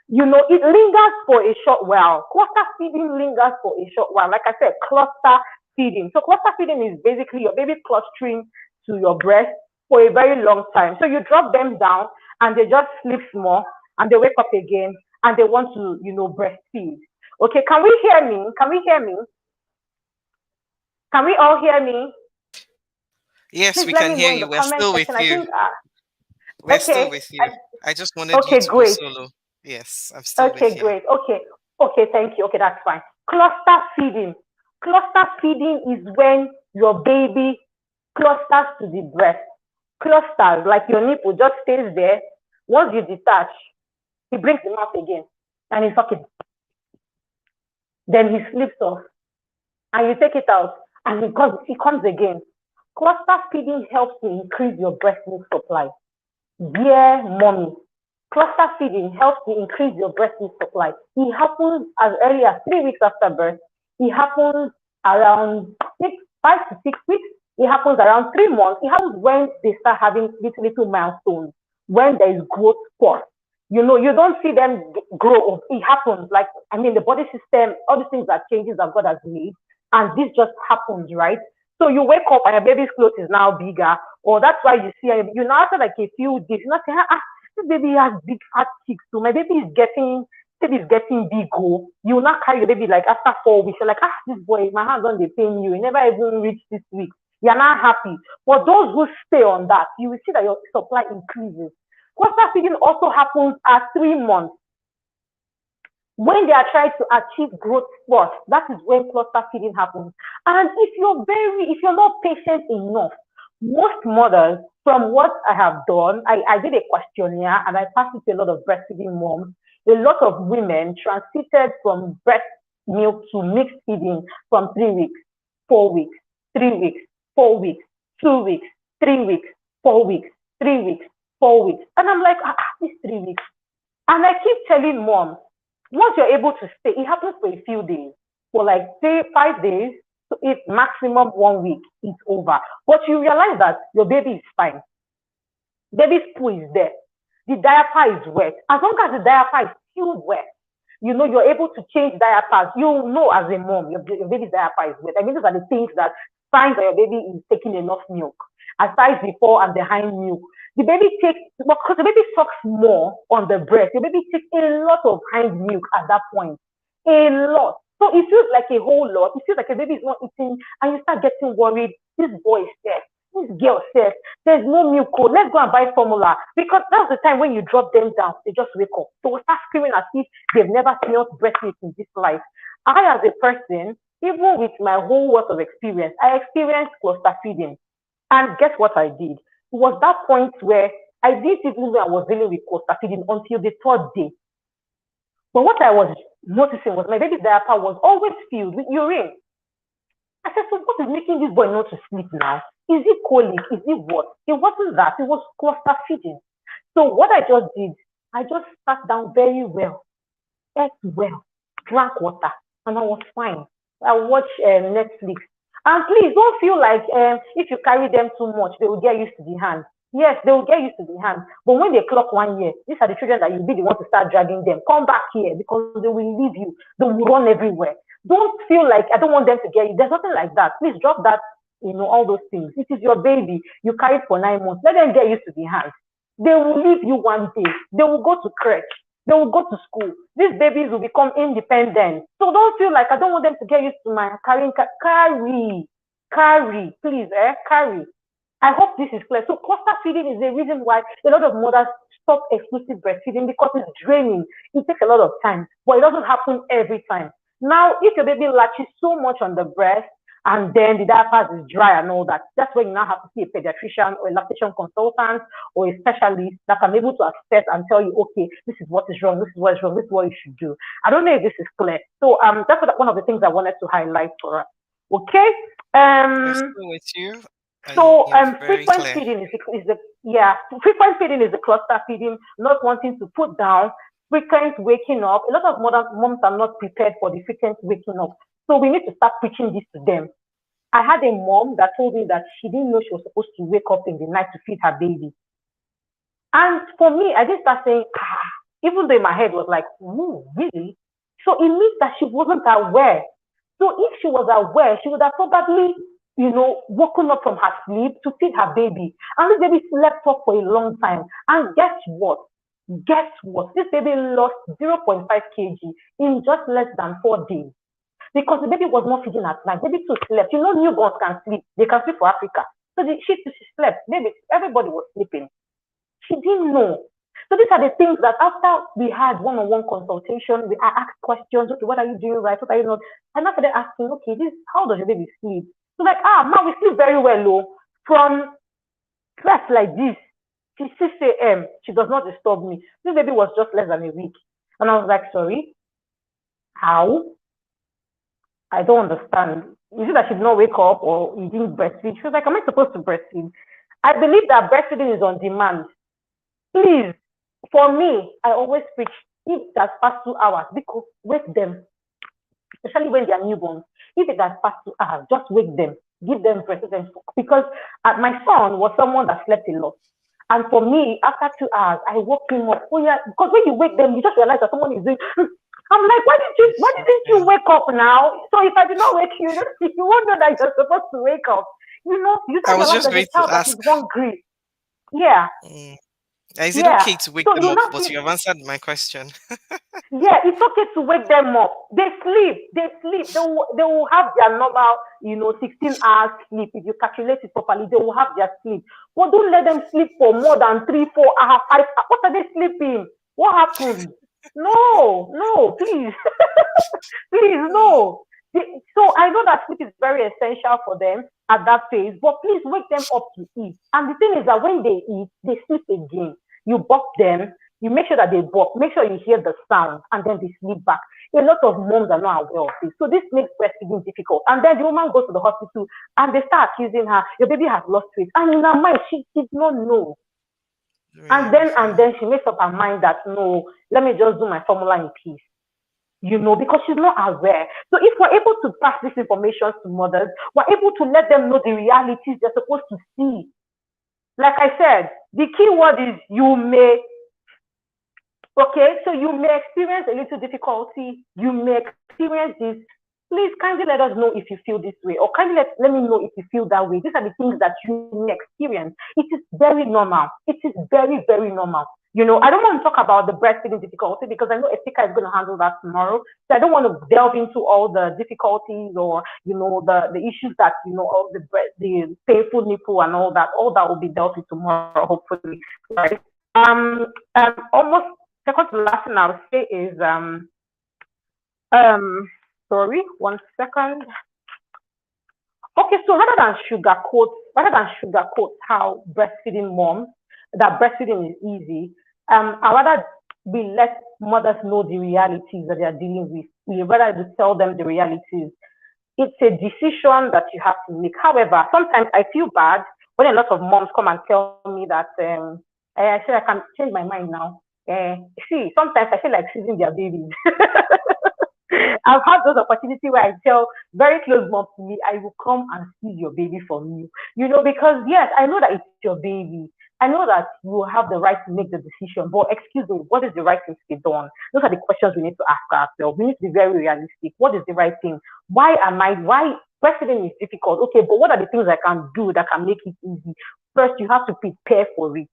it lingers for a short while. Cluster feeding lingers for a short while. Like I said, cluster feeding. So cluster feeding is basically your baby clustering to your breast for a very long time. So you drop them down and they just sleep small and they wake up again and they want to, breastfeed. Okay, can we hear me? Can we hear me? Can we all hear me? Yes, Please we let can me know hear in the you. We're comment still with section. I you. think, We're still okay, with you. I just wanted you okay, to go great. solo. Yes, I'm still Okay, with you. great. Okay. Okay, thank you. Okay, that's fine. Cluster feeding. Cluster feeding is when your baby clusters to the breast. Clusters, like your nipple just stays there. Once you detach, he brings him out again and he's sucking. Then he slips off and you take it out and he comes again. Cluster feeding helps to increase your breast milk supply. Dear mommy, cluster feeding helps to increase your breast milk supply. It happens as early as 3 weeks after birth. It happens around 5 to 6 weeks. It happens around 3 months. It happens when they start having little milestones, when there is growth spurt. You don't see them grow up. It happens. Like, the body system, all these things are changes that God has made. And this just happens, right? So you wake up and your baby's clothes is now bigger, or that's why you see, now after like a few days, you not say, this baby has big fat cheeks, so my baby is getting big. Oh, you will not carry your baby like after 4 weeks. You're like, this boy, my hands on the pain you. You never even reach this week. You're not happy. But those who stay on that, you will see that your supply increases. Cluster feeding also happens at 3 months when they are trying to achieve growth spurt. That is when cluster feeding happens. And if you're not patient enough, most mothers, from what I have done, I did a questionnaire and I passed it to a lot of breastfeeding moms. A lot of women transited from breast milk to mixed feeding from 3 weeks, 4 weeks, 3 weeks, 4 weeks, 2 weeks, 3 weeks, 4 weeks, 3 weeks, 4 weeks. And I'm like, these 3 weeks. And I keep telling moms, once you're able to stay, it happens for a few days. For like say 5 days, so it's maximum 1 week, it's over. But you realize that your baby is fine. Baby's poo is there. The diaper is wet. As long as the diaper is still wet, you're able to change diapers. You know as a mom, your baby's diaper is wet. These are the things that signs that your baby is taking enough milk. Aside before and behind milk. The baby takes, because the baby sucks more on the breast, the baby takes a lot of hind milk at that point. A lot. So it feels like a whole lot. It feels like a baby is not eating, and you start getting worried. This boy is dead. This girl says, there's no milk. Oh, let's go and buy formula. Because that's the time when you drop them down, they just wake up. They will start screaming as if they've never smelled breast milk in this life. I, as a person, even with my whole wealth of experience, I experienced cluster feeding. And guess what I did? It was that point where I didn't even know I was dealing with cluster feeding until the third day. But what I was noticing was my baby's diaper was always filled with urine. I said, so what is making this boy not to sleep now? Is it colic? Is it what? It wasn't that. It was cluster feeding. So what I just did, I just sat down very well, ate well, drank water, and I was fine. I watched Netflix. And please don't feel like if you carry them too much, they will get used to the hand. Yes, they will get used to the hand. But when they clock 1 year, these are the children that you be the one to start dragging them. Come back here because they will leave you. They will run everywhere. Don't feel like I don't want them to get you. There's nothing like that. Please drop that, all those things. This is your baby. You carry it for 9 months. Let them get used to the hand. They will leave you one day. They will go to crèche. They will go to school. These babies will become independent. So don't feel like I don't want them to get used to my carrying. Carry, please, carry. I hope this is clear. So cluster feeding is the reason why a lot of mothers stop exclusive breastfeeding because it's draining. It takes a lot of time, but it doesn't happen every time. Now, if your baby latches so much on the breast and then the diapers is dry and all that, that's when you now have to see a pediatrician or a lactation consultant or a specialist that can be able to assess and tell you, okay, this is what is wrong, this is what is wrong, this is what you should do. I don't know if this is clear. So that's one of the things I wanted to highlight for us. Okay. We're Um, still with you. so You're very frequent clear. feeding is the yeah frequent feeding is the cluster feeding, not wanting to put down, frequent waking up. A lot of modern moms are not prepared for the frequent waking up, so we need to start preaching this to them. I had a mom that told me that she didn't know she was supposed to wake up in the night to feed her baby, and for me, I just started saying, even though my head was like, ooh, really? So it means that she wasn't aware. So if she was aware, she would have probably, woken up from her sleep to feed her baby. And this baby slept off for a long time. And guess what? Guess what? This baby lost zero point 0.5 kg in just less than 4 days. Because the baby was not feeding at night. Baby too slept. Newborns can sleep. They can sleep for Africa. So she slept. Baby, everybody was sleeping. She didn't know. So these are the things that after we had one-on-one consultation, we asked questions. Okay, what are you doing right? What are you not? And after they asking, okay, this how does your baby sleep? So like, ma, we sleep very well, oh. From class like this till 6 a.m. She does not disturb me. This baby was just less than a week. And I was like, sorry, how? I don't understand. Is it that she did not wake up or you didn't breastfeed? She was like, am I supposed to breastfeed? I believe that breastfeeding is on demand. Please, for me, I always preach if that's past 2 hours, because wake them, especially when they are newborns. If it has passed 2 hours, just wake them, give them breastfeed them. Because my son was someone that slept a lot. And for me, after 2 hours, I woke him up. Oh yeah, because when you wake them, you just realize that someone is doing. I'm like, why didn't you Yeah. wake up now? So if I did not wake you, you won't know that you're supposed to wake up. You I don't was realize just there's going a to child that ask. is hungry. Yeah, Mm, is it yeah. okay to wake So them you up? not But sleep. you have answered my question. Yeah, it's okay to wake them up. They sleep. They sleep. They will have their normal, 16 hours sleep. If you calculate it properly, they will have their sleep. But don't let them sleep for more than 3, 4 hours, 5 hours. What are they sleeping? What happened? No, no, please. Please, no. So I know that sleep is very essential for them at that phase, but please wake them up to eat. And the thing is that when they eat, they sleep again. You buck them, you make sure that they buck, make sure you hear the sound, and then they sleep back. A lot of moms are not aware of this. So this makes breastfeeding difficult. And then the woman goes to the hospital and they start accusing her, your baby has lost weight. And in her mind, she did not know. And then Really? she makes up her mind that no, let me just do my formula in peace, because she's not aware. So if we're able to pass this information to mothers, we're able to let them know the realities they're supposed to see. Like I said, the key word is you may. Okay, so you may experience a little difficulty. You may experience this. Please kindly let us know if you feel this way, or kindly let me know if you feel that way. These are the things that you may experience. It is very normal. It is very, very normal. I don't want to talk about the breastfeeding difficulty because I know Estika is going to handle that tomorrow. So I don't want to delve into all the difficulties or the issues that all the painful nipple and all that. All that will be dealt with tomorrow, hopefully. Right. Almost second to last thing I'll say is um sorry, 1 second. Okay, so rather than sugarcoat how breastfeeding moms that breastfeeding is easy, I rather we let mothers know the realities that they are dealing with. We rather to tell them the realities. It's a decision that you have to make. However, sometimes I feel bad when a lot of moms come and tell me that I say I can change my mind now. See, sometimes I feel like seizing their babies. I've had those opportunities where I tell very close moms to me, I will come and see your baby from you. Because yes, I know that it's your baby. I know that you have the right to make the decision, but excuse me, what is the right thing to be done? Those are the questions we need to ask ourselves. We need to be very realistic. What is the right thing? Why breastfeeding is difficult? Okay, but what are the things I can do that can make it easy? First, you have to prepare for it.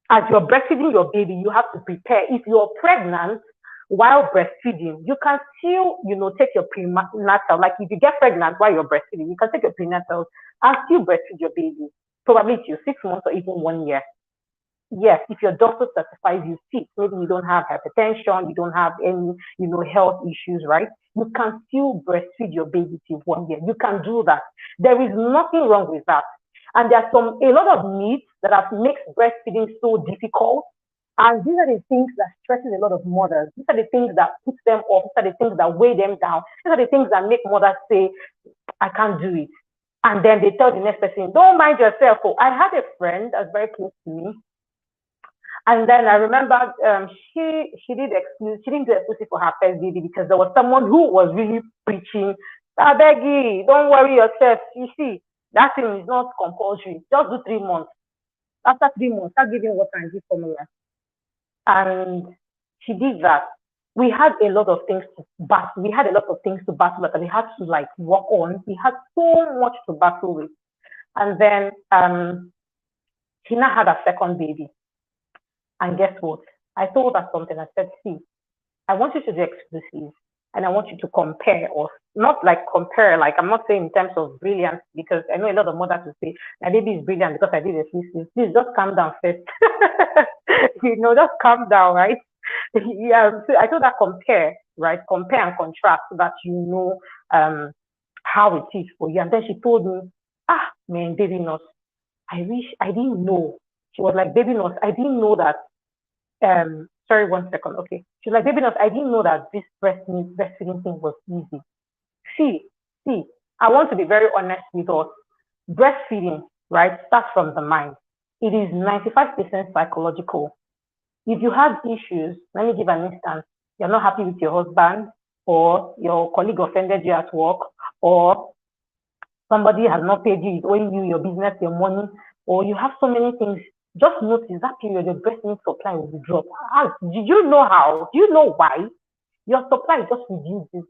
As you're breastfeeding your baby, you have to prepare. If you're pregnant while breastfeeding, you can still, take your prenatal. Like if you get pregnant while you're breastfeeding, you can take your prenatal and still breastfeed your baby, probably till 6 months or even 1 year. yes, if your doctor certifies you fit, maybe you don't have hypertension, you don't have any, health issues, right? You can still breastfeed your baby till 1 year. You can do that. There is nothing wrong with that. And there's a lot of myths that have makes breastfeeding so difficult. And these are the things that stresses a lot of mothers. These are the things that put them off. These are the things that weigh them down. These are the things that make mothers say, I can't do it. And then they tell the next person, don't mind yourself. Oh, I had a friend that's very close to me, and then I remember she didn't do exclusive for her first baby because there was someone who was really preaching, I beg you, don't worry yourself. You see, that thing is not compulsory. Just do 3 months. After 3 months, start giving water and give formula. And she did that. We had a lot of things to battle. We had a lot of things to battle with, and we had to like work on. We had so much to battle with. And then she now had a second baby. And guess what? I told her something. I said, see, I want you to do exclusive and I want you to compare us. Not like compare, like I'm not saying in terms of brilliance, because I know a lot of mothers will say, my baby is brilliant because I did exclusive. Please just calm down first. Just calm down, right? Yeah. So I told her compare, right? Compare and contrast so that you know how it is for you. And then she told me, man, baby nurse, I wish I didn't know. She was like, baby nurse, I didn't know that sorry, 1 second. Okay. She's like, baby nurse, I didn't know that this breastfeeding thing was easy. See, see, I want to be very honest with us. Breastfeeding, right, starts from the mind. It is 95% psychological. If you have issues, let me give an instance. You're not happy with your husband, or your colleague offended you at work, or somebody has not paid you, is owing you your business, your money, or you have so many things. Just notice that period your breast milk supply will be dropped. Did you know how? Do you know why? Your supply just reduces.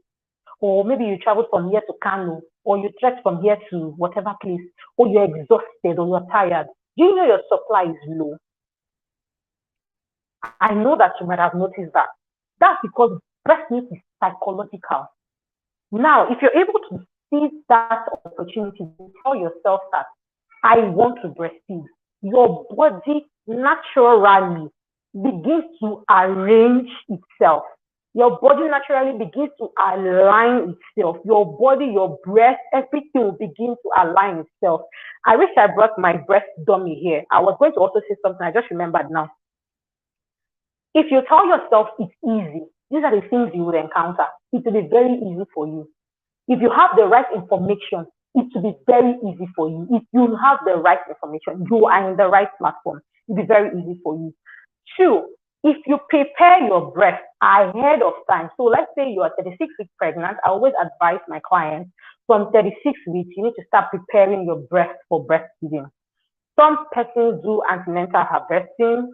Or maybe you traveled from here to Kano, or you trekked from here to whatever place, or you're exhausted, or you're tired. Do you know your supply is low? I know that you might have noticed that. That's because breast milk is psychological. Now, if you're able to see that opportunity to tell yourself that I want to breastfeed, your body naturally begins to arrange itself. Your body naturally begins to align itself. Your body, your breast, everything will begin to align itself. I wish I brought my breast dummy here. I was going to also say something. I just remembered now. If you tell yourself it's easy, these are the things you will encounter. It will be very easy for you. If you have the right information, it will be very easy for you. If you have the right information, you are in the right platform. It will be very easy for you. Two, if you prepare your breast ahead of time, so let's say you are 36 weeks pregnant, I always advise my clients from 36 weeks, you need to start preparing your breast for breastfeeding. Some persons do antenatal harvesting,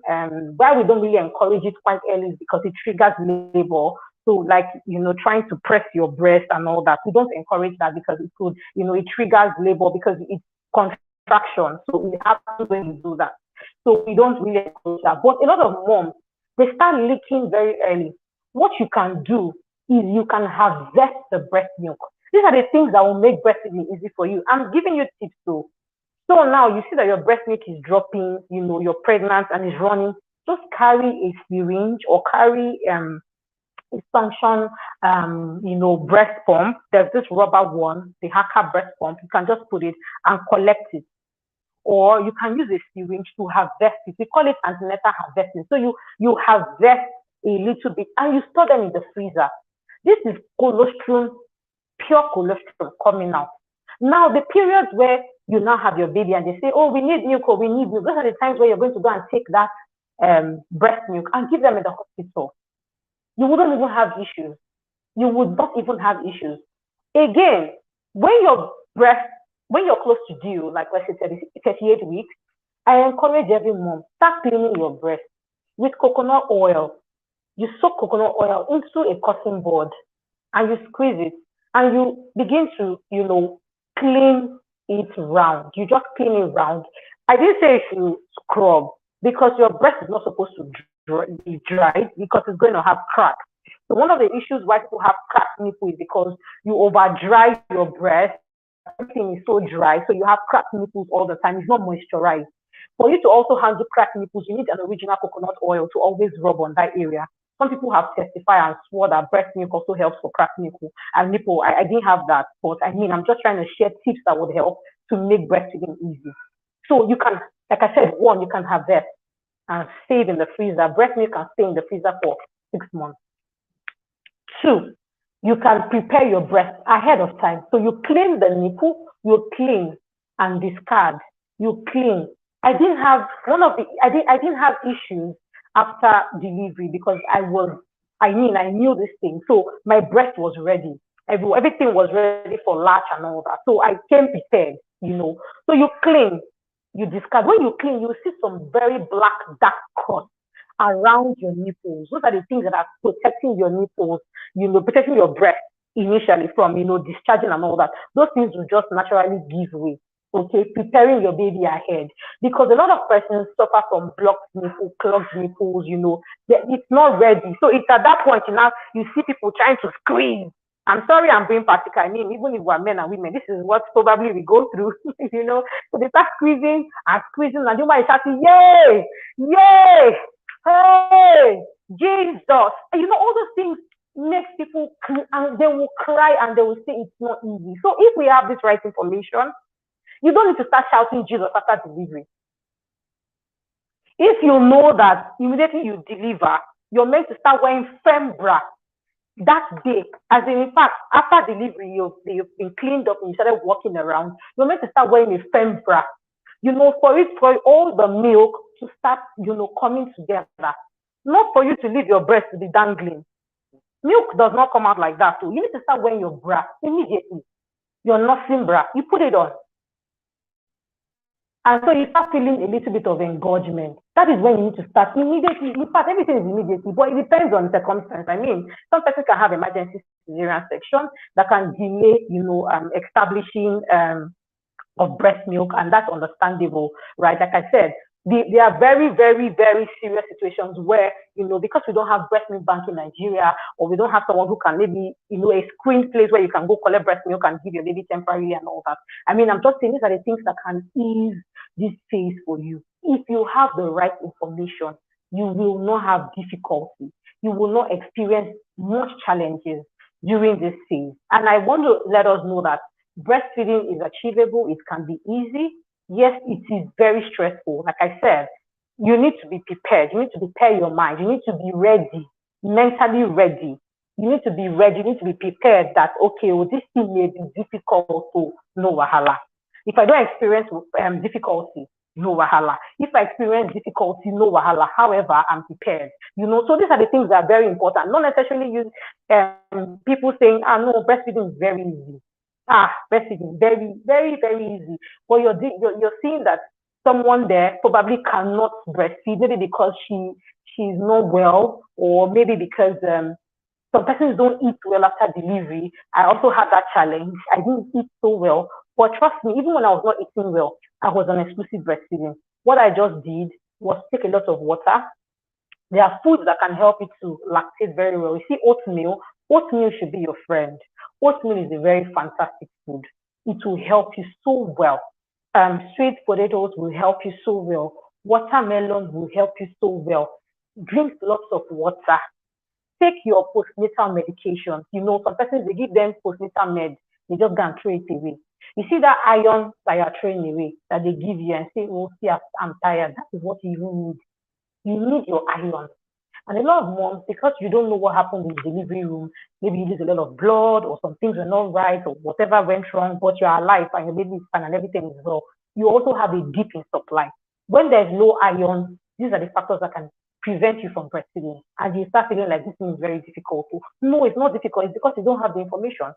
why we don't really encourage it quite early is because it triggers labor. So, like, trying to press your breast and all that. We don't encourage that because it could, it triggers labor because it's contraction. So it happens when you do that. So we don't really encourage that. But a lot of moms, they start leaking very early. What you can do is you can harvest the breast milk. These are the things that will make breastfeeding easy for you. I'm giving you tips though. So now you see that your breast milk is dropping, you're pregnant and is running. Just carry a syringe or carry a function, breast pump. There's this rubber one, the Haka breast pump. You can just put it and collect it. Or you can use a syringe to harvest it. We call it antenatal harvesting. So you harvest a little bit and you store them in the freezer. This is colostrum, pure colostrum coming out. Now, the periods where you now have your baby and they say, oh, we need milk, or we need milk, those are the times where you're going to go and take that breast milk and give them in the hospital. You wouldn't even have issues. You would not even have issues. Again, when when you're close to due, like let's say 38 weeks, I encourage every mom, start cleaning your breast with coconut oil. You soak coconut oil into a cotton board and you squeeze it and you begin to, clean it round. You just clean it round. I didn't say if you scrub because your breast is not supposed to be dried because it's going to have cracks. So one of the issues why people have cracked nipple is because you over dry your breast. Everything is so dry, so you have cracked nipples all the time. It's not moisturized. For you to also handle cracked nipples, you need an original coconut oil to always rub on that area. Some people have testified and swore that breast milk also helps for cracked nipple and nipple. I didn't have that, but I mean, I'm just trying to share tips that would help to make breastfeeding easy. So you can, like I said, one, you can harvest and save in the freezer. Breast milk can stay in the freezer for 6 months. Two, you can prepare your breast ahead of time. So you clean the nipple, you clean and discard. You clean. I didn't have issues after delivery because I knew this thing. So my breast was ready. Everything was ready for latch and all that. So I came prepared. So you clean, you discard. When you clean, you see some very black, dark spots around your nipples. Those are the things that are protecting your nipples, protecting your breast initially from, discharging and all that. Those things will just naturally give way. Okay, preparing your baby ahead because a lot of persons suffer from blocked nipple, clogged nipples. It's not ready. So it's at that point now you see people trying to squeeze. I'm sorry, I'm being practical. I mean, even if we're men and women, this is what probably we go through. So they start squeezing and squeezing, and you might start saying, "Yay, yay, hey, Jesus!" And all those things makes people and they will cry and they will say it's not easy. So if we have this right information, you don't need to start shouting Jesus after delivery. If you know that immediately you deliver, you're meant to start wearing firm bra that day. As in fact, after delivery, you've been cleaned up and you started walking around, you're meant to start wearing a firm bra. For all the milk to start, coming together. Not for you to leave your breast to be dangling. Milk does not come out like that. So you need to start wearing your bra immediately. Your nursing bra, you put it on. And so you start feeling a little bit of engorgement. That is when you need to start immediately. In fact, everything is immediately, but it depends on the circumstance. I mean, some person can have emergency cesarean section that can delay, establishing of breast milk, and that's understandable, right? Like I said, there are very, very, very serious situations where, because we don't have breast milk bank in Nigeria, or we don't have someone who can maybe, a screened place where you can go collect breast milk and give your baby temporarily and all that. I mean, I'm just saying these are the things that can ease this phase for you. If you have the right information, you will not have difficulty. You will not experience much challenges during this phase. And I want to let us know that breastfeeding is achievable. It can be easy. Yes, it is very stressful. Like I said, you need to be prepared. You need to prepare your mind. You need to be ready, mentally ready. You need to be ready. You need to be prepared that, okay, well, this thing may be difficult to no wahala. If I don't experience difficulty, no wahala. If I experience difficulty, no wahala. However, I'm prepared. So these are the things that are very important. Not necessarily use people saying, no, breastfeeding is very easy. Breastfeeding, very, very, very easy. But you're seeing that someone there probably cannot breastfeed, maybe because she's not well, or maybe because some persons don't eat well after delivery. I also had that challenge. I didn't eat so well. But trust me, even when I was not eating well, I was on exclusive breastfeeding. What I just did was take a lot of water. There are foods that can help you to lactate very well. You see, oatmeal. Oatmeal should be your friend. Oatmeal is a very fantastic food. It will help you so well. Sweet potatoes will help you so well. Watermelon will help you so well. Drink lots of water. Take your postnatal medication. Some persons, they give them postnatal med. They just go and throw it away. You see that iron that you're throwing away that they give you and say, oh, see, I'm tired. That is what you even need. You need your iron. And a lot of moms, because you don't know what happened in the delivery room, maybe you lose a lot of blood or some things were not right or whatever went wrong, but you're alive and your baby is fine and everything is well. You also have a dip in supply. When there's low iron, these are the factors that can prevent you from breastfeeding. And you start feeling like this thing is very difficult. No, it's not difficult. It's because you don't have the information.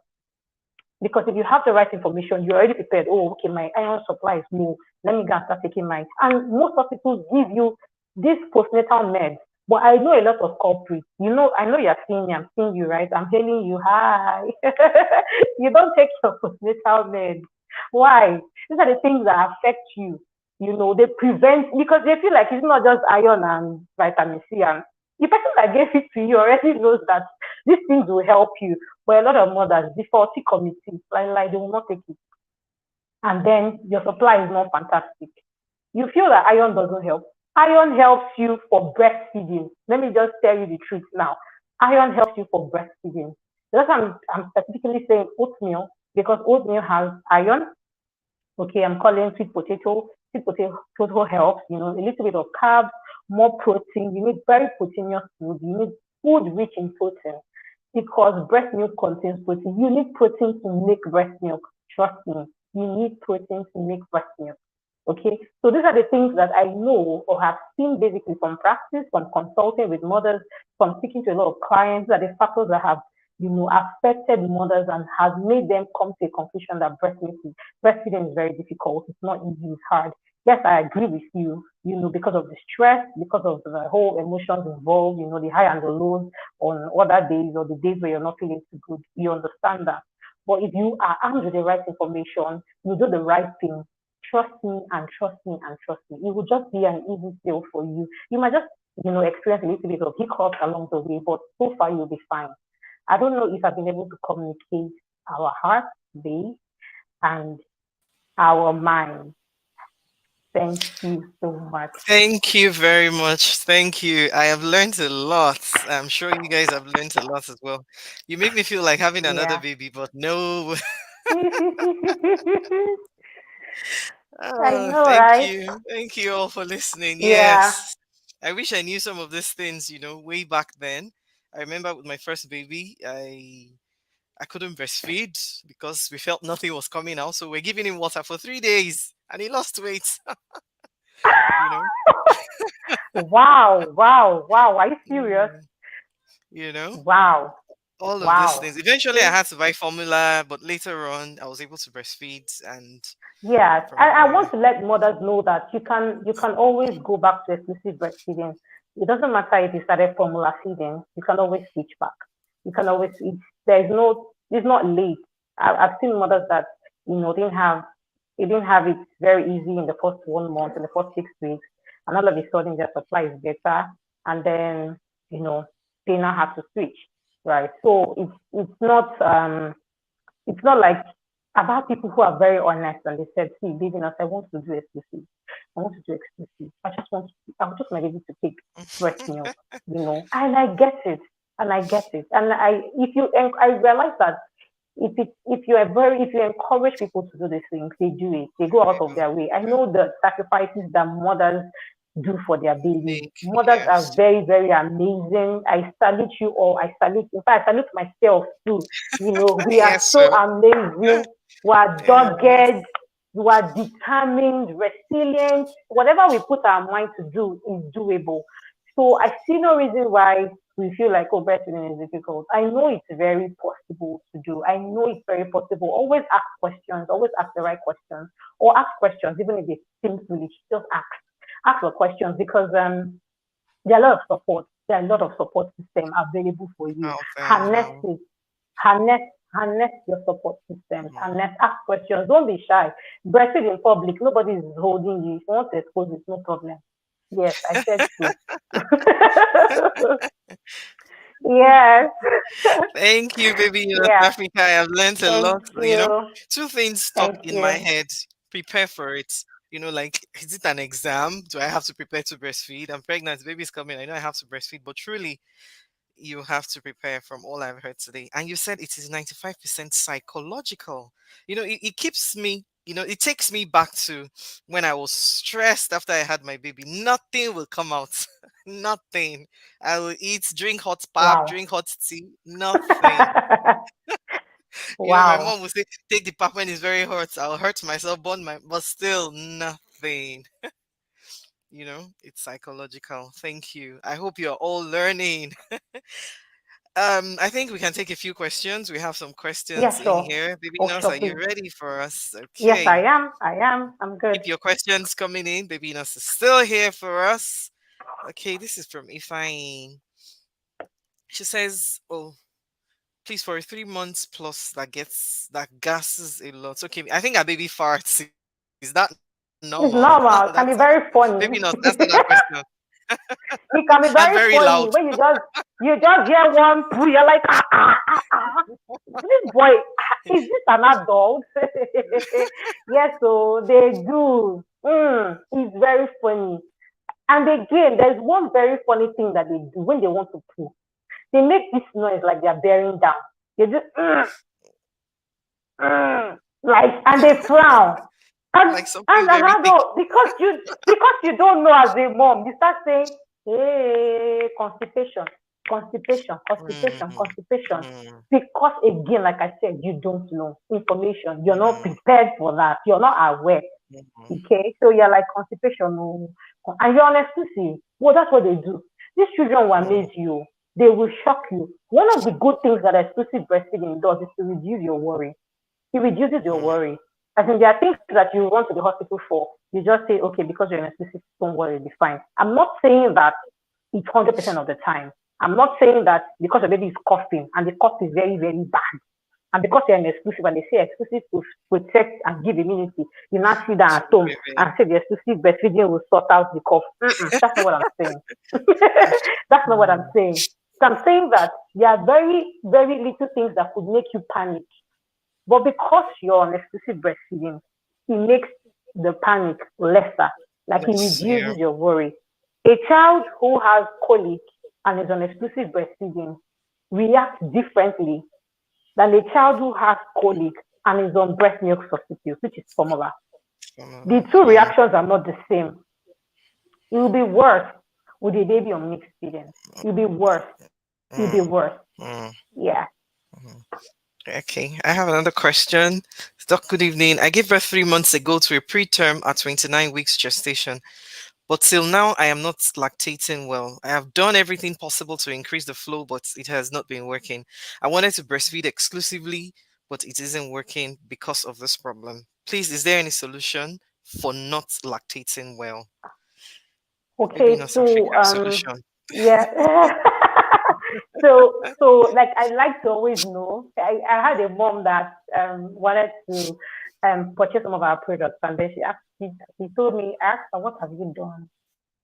Because if you have the right information, you're already prepared. Oh, okay, my iron supply is low. Let me go and start taking mine. And most hospitals give you this postnatal meds. But I know a lot of culprits. I know you're seeing me. I'm seeing you, right? I'm telling you, hi. You don't take your postnatal meds. Why? These are the things that affect you. They prevent, because they feel like it's not just iron and vitamin C. And the person that gave it to you already knows that these things will help you. But a lot of mothers, the faulty committees, like they will not take it. And then your supply is not fantastic. You feel that iron doesn't help. Iron helps you for breastfeeding. Let me just tell you the truth now. Iron helps you for breastfeeding. That's why I'm specifically saying oatmeal because oatmeal has iron. Okay, I'm calling sweet potato. Sweet potato helps, a little bit of carbs, more protein. You need very proteinous food. You need food rich in protein because breast milk contains protein. You need protein to make breast milk. Trust me, you need protein to make breast milk. Okay, so these are the things that I know or have seen basically from practice, from consulting with mothers, from speaking to a lot of clients. These are the factors that have, affected mothers and has made them come to a conclusion that breastfeeding is very difficult. It's not easy. It's hard. Yes, I agree with you. Because of the stress, because of the whole emotions involved. The high and the lows on other days or the days where you're not feeling too good. You understand that. But if you are armed with the right information, you do the right thing. Trust me and trust me and trust me. It will just be an easy sail for you. You might just, experience a little bit of hiccups along the way, but so far you'll be fine. I don't know if I've been able to communicate our heart today and our mind. Thank you so much. Thank you very much. Thank you. I have learned a lot. I'm sure you guys have learned a lot as well. You make me feel like having another Yeah. baby, but no. I Oh, know, thank right? you. Thank you all for listening. Yeah. Yes. I wish I knew some of these things, way back then. I remember with my first baby, I couldn't breastfeed because we felt nothing was coming out. So we're giving him water for 3 days and he lost weight, you know. Wow, wow, wow. Are you serious? Mm, you know, Wow, all of these wow. things. Eventually I See, had to buy formula, but later on I was able to breastfeed and yes, from I there. want to let mothers know that you can always go back to exclusive breastfeeding. It doesn't matter if you started formula feeding, you can always switch back. You can always there's no it's not late. I've seen mothers that didn't have it very easy in the first 1 month, in the first 6 weeks, and all of a sudden their supply is better, and then you know they now have to switch, right? So it's not like about people who are very honest and they said, see, baby, I want to do exclusive. I want to do exclusive. I just want to be able to take breast milk, and I get it. And I get it. And I realize that if you encourage people to do these things, they do it. They go out of their way. I know the sacrifices that mothers do for their babies. Make Mothers are yes. very, very amazing. I salute you all. In fact, I salute myself too. We are Yes, so sir. amazing. We are Yes. dogged. We are determined, resilient. Whatever we put our mind to do is doable. So I see no reason why we feel like, oh, breastfeeding is difficult. I know it's very possible to do. I know it's very possible. Always ask questions. Always ask the right questions, or ask questions even if they seem foolish. Just ask. Ask the questions because there are a lot of support. There are a lot of support system available for you. Out there Harness now. it. Harness harness your support systems. Mm. Harness. Ask questions. Don't be shy. Breastfeed in public. Nobody is holding you. If you want to expose it, no problem. Yes, I said so. Yes. Thank you, baby North Yeah. Africa. I have learned a Thank lot. you. Two things stuck Thank in my you. head. Prepare for it. Like, is it an exam? Do I have to prepare to breastfeed? I'm pregnant. Baby's coming. I know I have to breastfeed, but truly, you have to prepare from all I've heard today. And you said it is 95% psychological. It keeps me, it takes me back to when I was stressed after I had my baby. Nothing will come out. Nothing. I will eat, drink hot pap, Wow. drink hot tea. Nothing. My Wow. mom would say, take the pap when it's very hot. I'll hurt myself, but still nothing. It's psychological. Thank you. I hope you're all learning. I think we can take a few questions. We have some questions Yeah, in sure. here. Baby Oh, Nos, sure, are you please. ready for us? Yes, I Okay. am. I am. I'm good. Keep your questions coming in. Baby Nos is still here for us. Okay, this is from Ifine. She says, oh, please, for 3 months plus that gasses a lot. Okay, I think a baby farts. Is that normal? It's That's normal. It can be very Baby Nos, funny. answer that question. It can be And very very loud. funny when you just hear one poo, you're like, this boy, is this an adult? Yes, so they do. It's very funny. And again, there's one very funny thing that they do when they want to poo. They make this noise like they're bearing down. They just like, and they frown. And Like something and an very thick. adult, because you don't know as a mom, you start saying, "Hey, constipation, constipation, constipation, Mm, constipation." mm, Because again, like I said, you don't know information. You're not mm, prepared for that. You're not aware. mm, Okay, so you're like constipation, oh, and you're on exclusive. Well, that's what they do. These children were mm, made you. They will shock you. One of the good things that exclusive breastfeeding does is to reduce your worry. It reduces your mm, worry. I think there are things that you run to the hospital for. You just say, okay, because you're in exclusive, don't worry, it'll be fine. I'm not saying that it's 100% of the time. I'm not saying that because your baby is coughing and the cough is very, very bad. And because you're an exclusive and they say exclusive to protect and give immunity, you now sit down at so home very, and say the exclusive breastfeeding will sort out the cough. That's not what I'm saying. That's not what I'm mm, saying. So I'm saying that there are very, very little things that could make you panic. But because you're on exclusive breastfeeding, it makes the panic lesser. Like it yes, yeah. reduces your worry. A child who has colic and is on exclusive breastfeeding reacts differently than a child who has colic and is on breast milk substitute, which is formula. The two Mm, reactions are not the same. It will be worse with a baby on mixed feeding. It will be worse. It will be mm, worse. mm, Yeah. mm. Okay, I have another question. Doc, good evening. I gave birth 3 months ago to a preterm at 29 weeks gestation, but till now I am not lactating well. I have done everything possible to increase the flow, but it has not been working. I wanted to breastfeed exclusively, but it isn't working because of this problem. Please, is there any solution for not lactating well? Maybe Okay. North So African solution. yeah. So like I like to always know. I had a mom that wanted to purchase some of our products, and then she told me, I asked her, what have you done?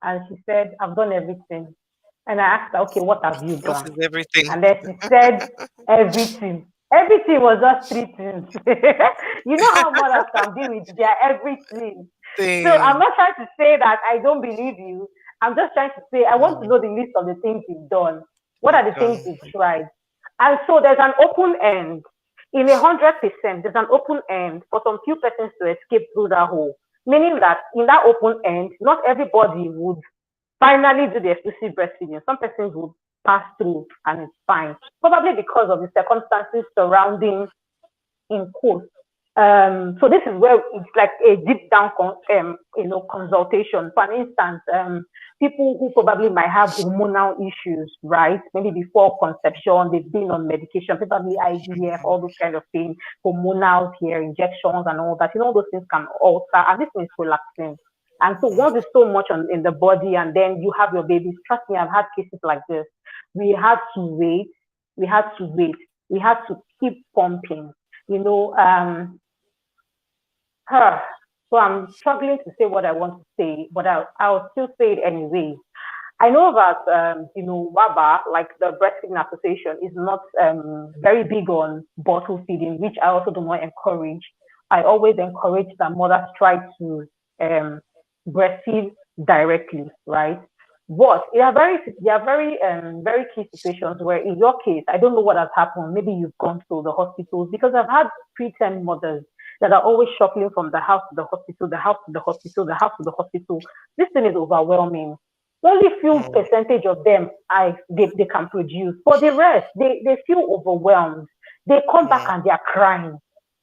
And she said, I've done everything. And I asked her, okay, what have you What done? is everything? And then she said, everything. Everything was just three things. You know how mothers can be with their everything. So I'm Thing. not trying to say that I don't believe you. I'm just trying to say I want to Mm, know the list of the things you've done. What you've are the things done. you've tried? And so there's an open end. In 100%, there's an open end for some few persons to escape through that hole. Meaning that in that open end, not everybody would finally do the exclusive breastfeeding. Some persons would pass through and it's fine. Probably because of the circumstances surrounding in quotes. So this is where it's like a deep down, consultation. For instance, people who probably might have hormonal issues, right? Maybe before conception, they've been on medication, probably IVF, all those kind of things, hormonal here, injections and all that. You know, those things can alter, and this is relaxing. And so once it's so much in the body, and then you have your babies. Trust me, I've had cases like this. We had to wait. We had to wait. We had to keep pumping you know, huh. So I'm struggling to say what I want to say, but I'll still say it anyway. I know that, WABA, like the Breastfeeding Association, is not very big on bottle feeding, which I also do not encourage. I always encourage that mothers try to um, breastfeed directly, right? But there are very key situations where, in your case, I don't know what has happened. Maybe you've gone to the hospitals because I've had preterm mothers that are always shuffling from the house to the hospital, the house to the hospital, the house to the hospital. This thing is overwhelming. Only few Mm, percentage of them they can produce. For the rest, they feel overwhelmed. They come back mm, and they are crying.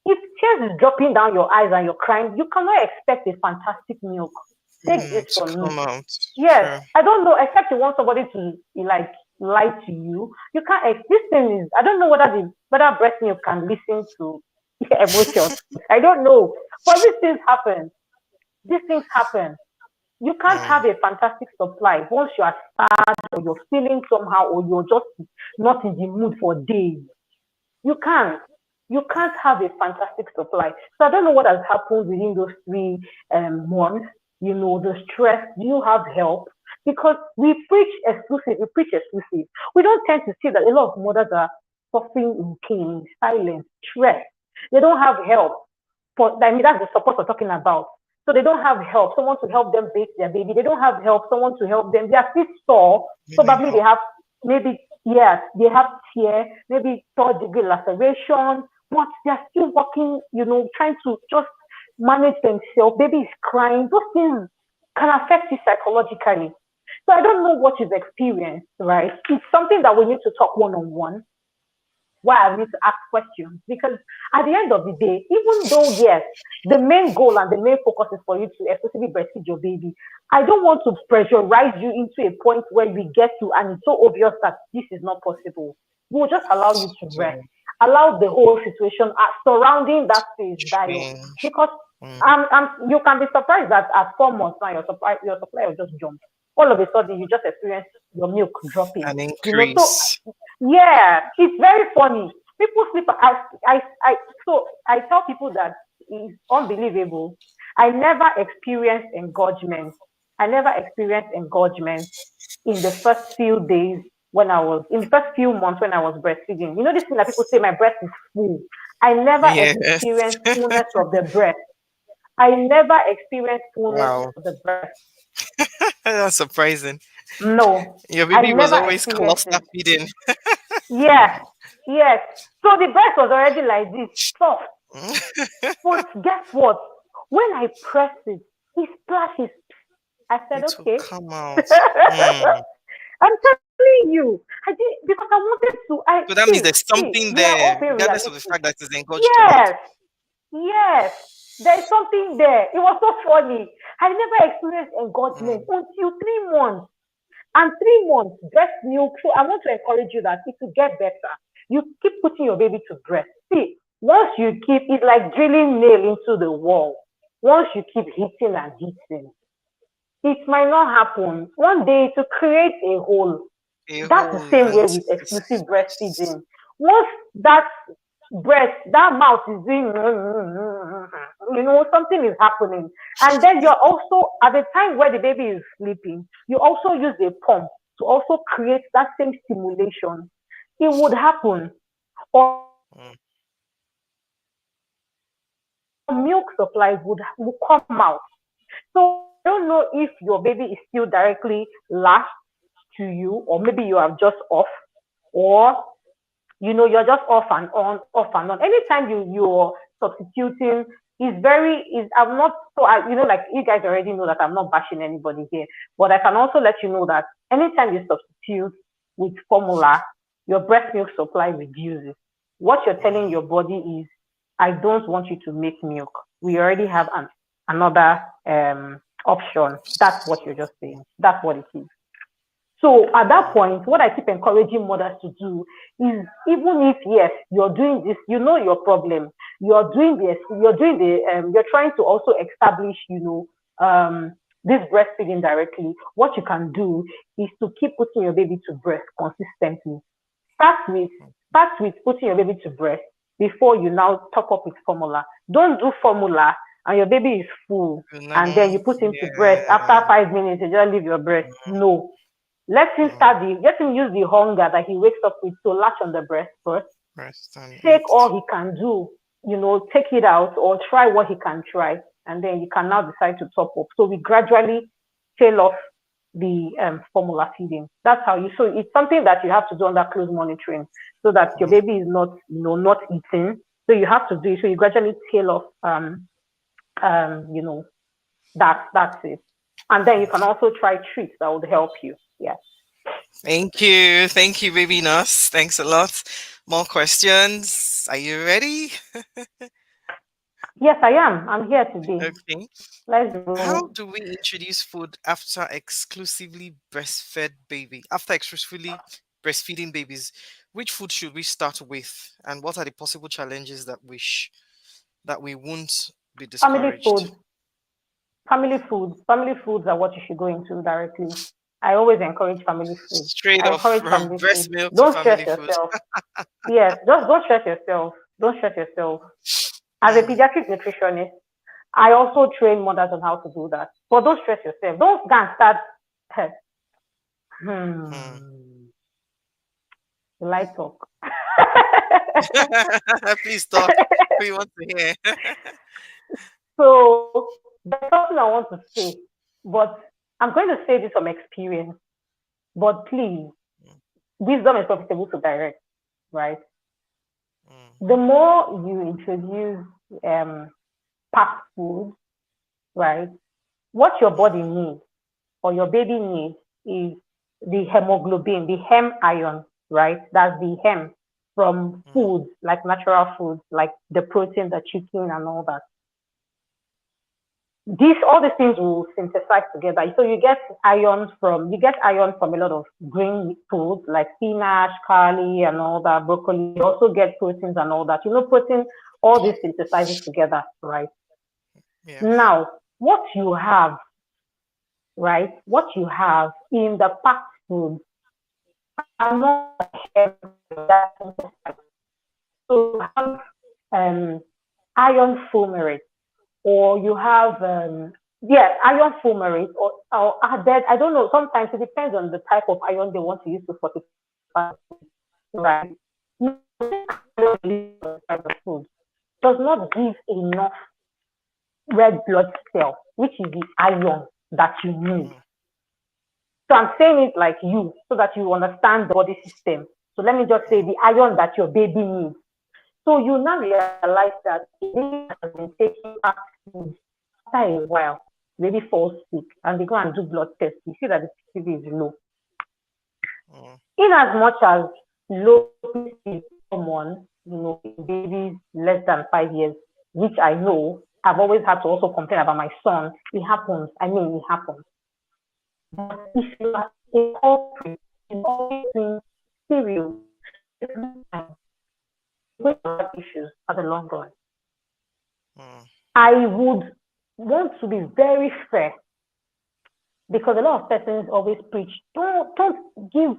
If tears is dropping down your eyes and you're crying, you cannot expect a fantastic milk. Take this to from me. come out. Yes, True. I don't know, except you want somebody to like lie to you. You can't. This thing is. I don't know whether breast milk can listen to emotions. I don't know, but these things happen. These things happen. You can't Mm, have a fantastic supply once you are sad or you're feeling somehow or you're just not in the mood for days. You can't. You can't have a fantastic supply. So I don't know what has happened within those 3 months. The stress. Do you have help? Because we preach exclusive. We preach exclusive. We don't tend to see that a lot of mothers are suffering in pain, silence, stress. They don't have help. I mean, that's the support we're talking about. So they don't have help, someone to help them bathe their baby. They don't have help, someone to help them. They are still sore. Really Probably they hot. have maybe, yes, they have tear, maybe third degree laceration, but they are still working, trying to just manage themselves. Baby is crying. Those things can affect you psychologically. So I don't know what you've experienced, right? It's something that we need to talk one on one, why I need to ask questions. Because at the end of the day, even though, yes, the main goal and the main focus is for you to exclusively breastfeed your baby, I don't want to pressurize you into a point where we get to and it's so obvious that this is not possible. We'll just allow you to rest, So allow the whole situation surrounding that phase die off. change. Because Mm. you can be surprised that at 4 months now, your supply will just jump. All of a sudden, you just experience your milk dropping. An So increase. yeah, it's very funny. People sleep. So I tell people that it's unbelievable. I never experienced engorgement. I never experienced engorgement in the first few days when I was in the first few months when I was breastfeeding. You know this thing that people say my breast is full. I never Yes. experienced fullness of the breast. I never experienced fullness Wow. of the breast. That's surprising. No, Your I baby was never always experienced cluster it. feeding. Yes, yes. So the breast was already like this, soft. But guess what? When I pressed it, it splashes. I said, It will okay. come out. Mm. I'm telling you, I did because I wanted to. I So that means there's see. something We are all there, being regardless of the realistic. fact that it's engorged or not. Yes, yes. There's something there. It was so funny. I never experienced engorgement Mm. until 3 months. And 3 months, breast milk. So I want to encourage you that it will get better. You keep putting your baby to breast. See, once you keep it like drilling nail into the wall, once you keep hitting and hitting, it might not happen. One day to create a hole. A That's the hole same way and with exclusive breastfeeding. Once that that mouth is doing, something is happening. And then you're also, at the time where the baby is sleeping, you also use a pump to also create that same stimulation. It would happen. Or milk mm, supplies would come out. So I don't know if your baby is still directly latched to you, or maybe you are just off, or you're just off and on, off and on. Anytime you're substituting is very is I'm not so I like you guys already know that I'm not bashing anybody here, but I can also let you know that anytime you substitute with formula, your breast milk supply reduces. What you're telling your mm. body is, I don't want you to make milk. We already have another option. That's what you're just saying. That's what it is. So at that Wow. point, what I keep encouraging mothers to do is, even if yes, you're doing this, you know your problem, you're trying to also establish, this breastfeeding directly. What you can do is to keep putting your baby to breast consistently. Start with start with putting your baby to breast before you now top up with formula. Don't do formula and your baby is full You and then know, you put him to breast. After yeah. 5 minutes, you just leave your breast. Mm, No, mm. let him use the hunger that he wakes up with to latch on the breast first, Rest and take eat. all he can do, take it out or try what he can try, and then you can now decide to top up. So we gradually tail off the formula feeding. That's how so it's something that you have to do under close monitoring so that your Mm. baby is not, not eating. So you have to do it. So you gradually tail off, you know, that's it. And then you can also try treats that would help you. Yeah. Thank you. Thank you, baby nurse. Thanks a lot. More questions. Are you ready? Yes, I am. I'm here today. Okay. Let's roll. How do we introduce food after exclusively breastfed baby? After exclusively breastfeeding babies, which food should we start with, and what are the possible challenges that that we won't be Family discouraged? food. Family foods are what you should go into directly. I always encourage family food. Straight I off encourage from family breast food. milk to Don't stress family food. yourself. Yes, just don't stress yourself. Don't stress yourself. As a Mm, pediatric nutritionist, I also train mothers on how to do that. But don't stress yourself. Don't go and start. mm. Hmm. Light talk. Please talk. We want to hear. So There's something I want to say, but I'm going to say this from experience. But please, mm, wisdom is profitable to direct, right? mm, The more you introduce um, packed food, right, what your mm, body needs or your baby needs is the hemoglobin, the hem iron, right? That's the hem from mm, foods like natural foods, like the protein, the chicken, and all that. These all these things will synthesize together. So you get iron from a lot of green foods like spinach, kale, and all that, broccoli. You also get proteins and all that. Protein, all this synthesizes together, right? yeah. Now, what you have, right? What you have in the packed food are not that synthesized. So you have um, iron fumarate, or you have yeah, iron fumarate or added. I don't know. Sometimes it depends on the type of iron they want to use to fortify the food, right? Now, this iron released from the food does not give enough red blood cell, which is the iron that you need. Mm, So I'm saying it like you, so that you understand the body system. So let me just say mm, the iron that your baby needs. So you now realize that a baby that has been taking back food, after a while, baby falls sick and they go and do blood test. You see that the PCV is low. mm, In as much as low PCV is common, in babies less than 5 years, which I know I've always had to also complain about my son. It happens. I mean, it happens. But if you are a culprit in always doing cereal, you're going to have issues at the long run. mm, I would want to be very fair because a lot of persons always preach, don't give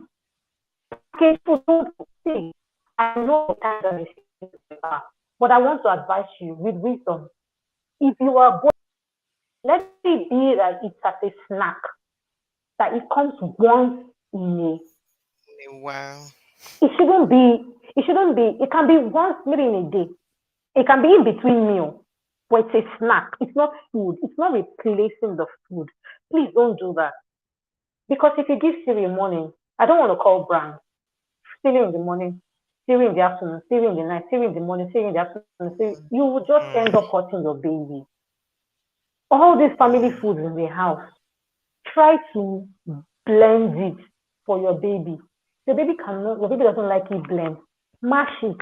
packaged food, don't see. I know the times and the seasons are, but I want to advise you with wisdom. If you are both, let it be that it's as a snack, that it comes once in wow. a, it can be once maybe in a day. It can be in between meal, but it's a snack. It's not food. It's not replacing the food. Please don't do that. Because if you give cereal in the morning, I don't want to call brand. Cereal in the morning, cereal in the afternoon, cereal in the night, cereal in the morning, cereal in the afternoon, cereal, you will just end Mm, up hurting your baby. All these family mm, foods in the house, try to blend it for your baby. Your baby doesn't like it blend. Mash it.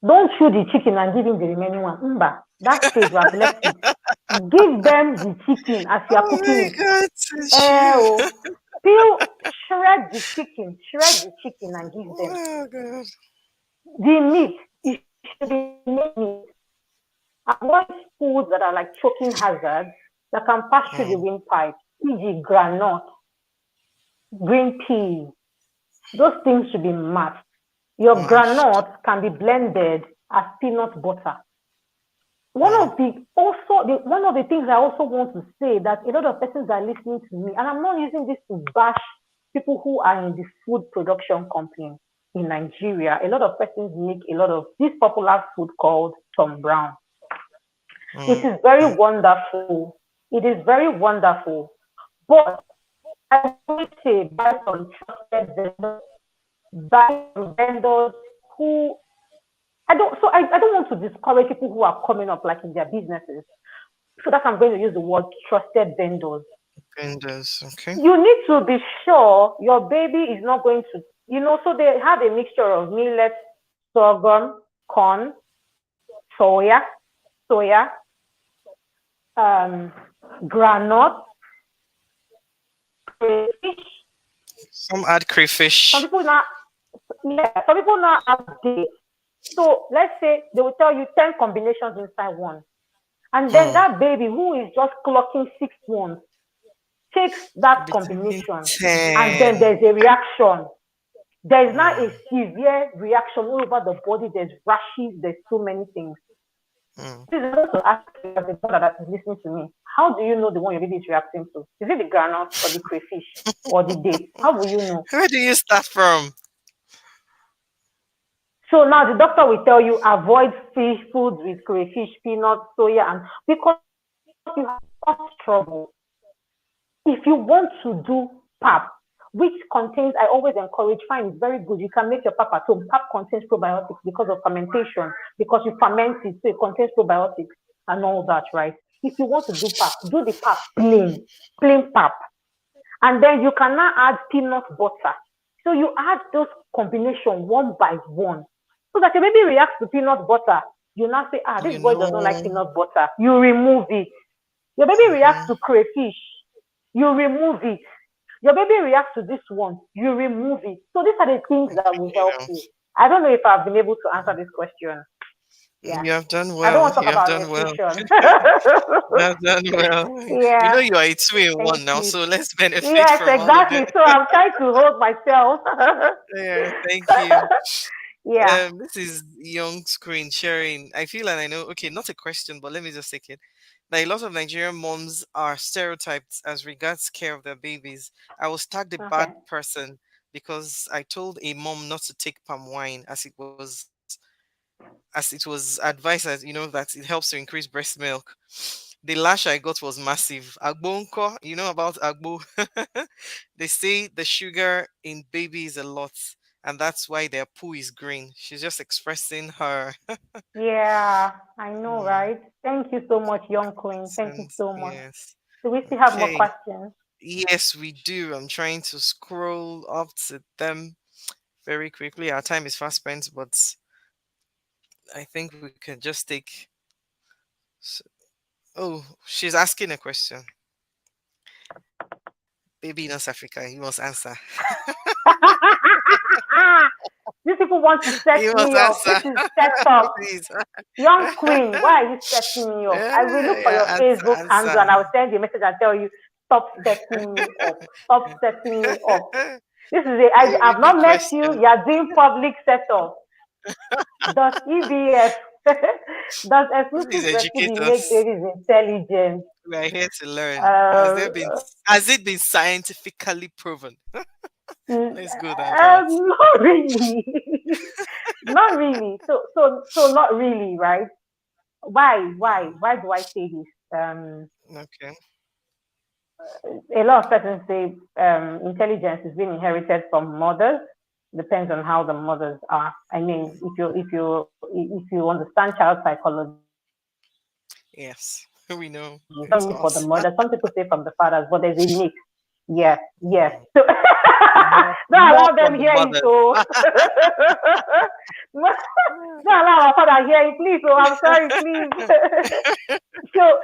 Don't chew the chicken and give him the remaining one. Mba, that stage you have left it. Give them the chicken as you are oh cooking my it. God, Eh, Tashu. oh, peel, shred the chicken and give them. Oh God. The meat, it should be made meat. Avoid foods that are like choking hazards that can pass through the Mm, windpipe, e.g. granite, green peas. Those things should be mashed. Your mashed. granite can be blended as peanut butter. Mm, One of the things I also want to say that a lot of persons are listening to me, and I'm not using this to bash people who are in the food production company in Nigeria. A lot of persons make a lot of this popular food called Tom Brown. It mm, is very wonderful. It is very wonderful. But I always say buy from trusted vendors, buy from vendors who I don't want to discourage people who are coming up like in their businesses. So that I'm going to use the word trusted vendors. Windows. Okay. You need to be sure your baby is not going to, so they have a mixture of millet, sorghum, corn, soya, soya, um, granite, crayfish. Some add Some crayfish. people now, yeah, some people now have dates. So let's say they will tell you 10 combinations inside one. And then Mm, that baby who is just clocking 6 ones takes that between combination and then 10. there's a reaction. There is now a Mm, severe reaction all over the body. There's rashes. There's so many things. mm. Please, I want to ask you as a mother that is listening to me, how do you know the one your baby is reacting to? Is it the granite or the crayfish or the date? How will you know? Where do you start from? So now the doctor will tell you avoid fish foods with crayfish, peanuts, soya, and because you have got trouble. If you want to do pap, which contains, I always encourage, fine, it's very good. You can make your pap at home. Pap contains probiotics because of fermentation, because you ferment it, so it contains probiotics and all that, right? If you want to do the pap plain, plain pap. And then you can now add peanut butter. So you add those combination one by one. So that your baby reacts to peanut butter. You now say, ah, this You boy does not like know. peanut butter. You remove it. Your baby reacts Mm-hmm. to crayfish. You remove it. Your baby reacts to this one. You remove it. So these are the things that will You help know. you. I don't know if I've been able to answer this question. Yeah. You have done I don't well. want to talk You have about done well. nutrition. You have done well. You know Yeah. you are a two in Thank one now, you. so let's benefit Yes, from all of exactly. it. So I'm trying to hold myself. Yeah, thank you. Yeah. This is young screen sharing. I feel and I know. Okay, not a question, but let me just take it. Like a lot of Nigerian moms are stereotyped as regards care of their babies. I was tagged a bad Okay. person because I told a mom not to take palm wine as it was advised as that it helps to increase breast milk. The lash I got was massive. Agbo unko, you know about agbo. They say the sugar in baby is a lot, and that's why their poo is green. She's just expressing her Yeah, I know, mm, right? Thank you so much, young queen. Thank you sense. so much. Yes. Do we still have more Okay. questions? Yes, we do. I'm trying to scroll up to them very quickly. Our time is fast spent, but I think we can just take. s- Oh, she's asking a question. Baby in North Africa, he must answer. These people want to set He must me up. This answer. is set up. Please. Young queen, why are you setting me up? Yeah, I will look for yeah, your Facebook handle answer. and I will send you a message and tell you, stop setting me up. Stop setting me up. This is A I've good not met you. question. You are doing public setup. Does EBS, does Please exclusive educate breastfeeding make us. babies intelligent? We are here to learn. Uh, Has it been scientifically proven? Let's go that route. not really. Not really. So not really, right? Why do I say this? Okay. A lot of persons say intelligence is being inherited from mothers. Depends on how the mothers are. I mean, if you understand child psychology, Yes. We know it's it's not for the us. mother. Some people say from the fathers, but there's a mix. Yes, yes. Mm. So More, don't more allow them from the hear it. mothers. So don't allow our father hear it, please. So I'm sorry, please. So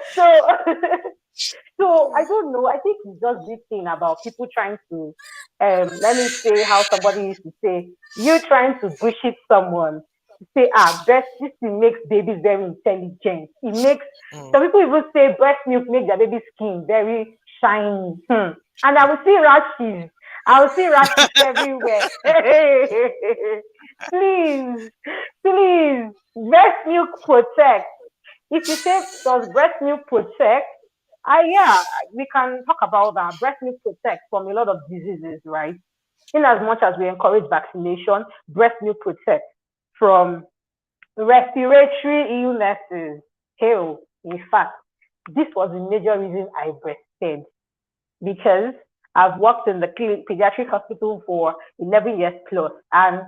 so I don't know. I think it's just this thing about people trying to let me say how somebody used to say, you trying to bullshit someone to say, breast this thing makes babies very intelligent. It makes Mm. some people even say breast milk makes their baby skin very shiny. And I will see rashes. I will see rashes everywhere. Please, please, breast milk protect. If you say, does breast milk protect? Yeah, we can talk about that. Breast milk protects from a lot of diseases, right? In as much as we encourage vaccination, breast milk protects from respiratory illnesses. Hell, in fact, this was the major reason I breastfed because I've worked in the pediatric hospital for 11 years plus. And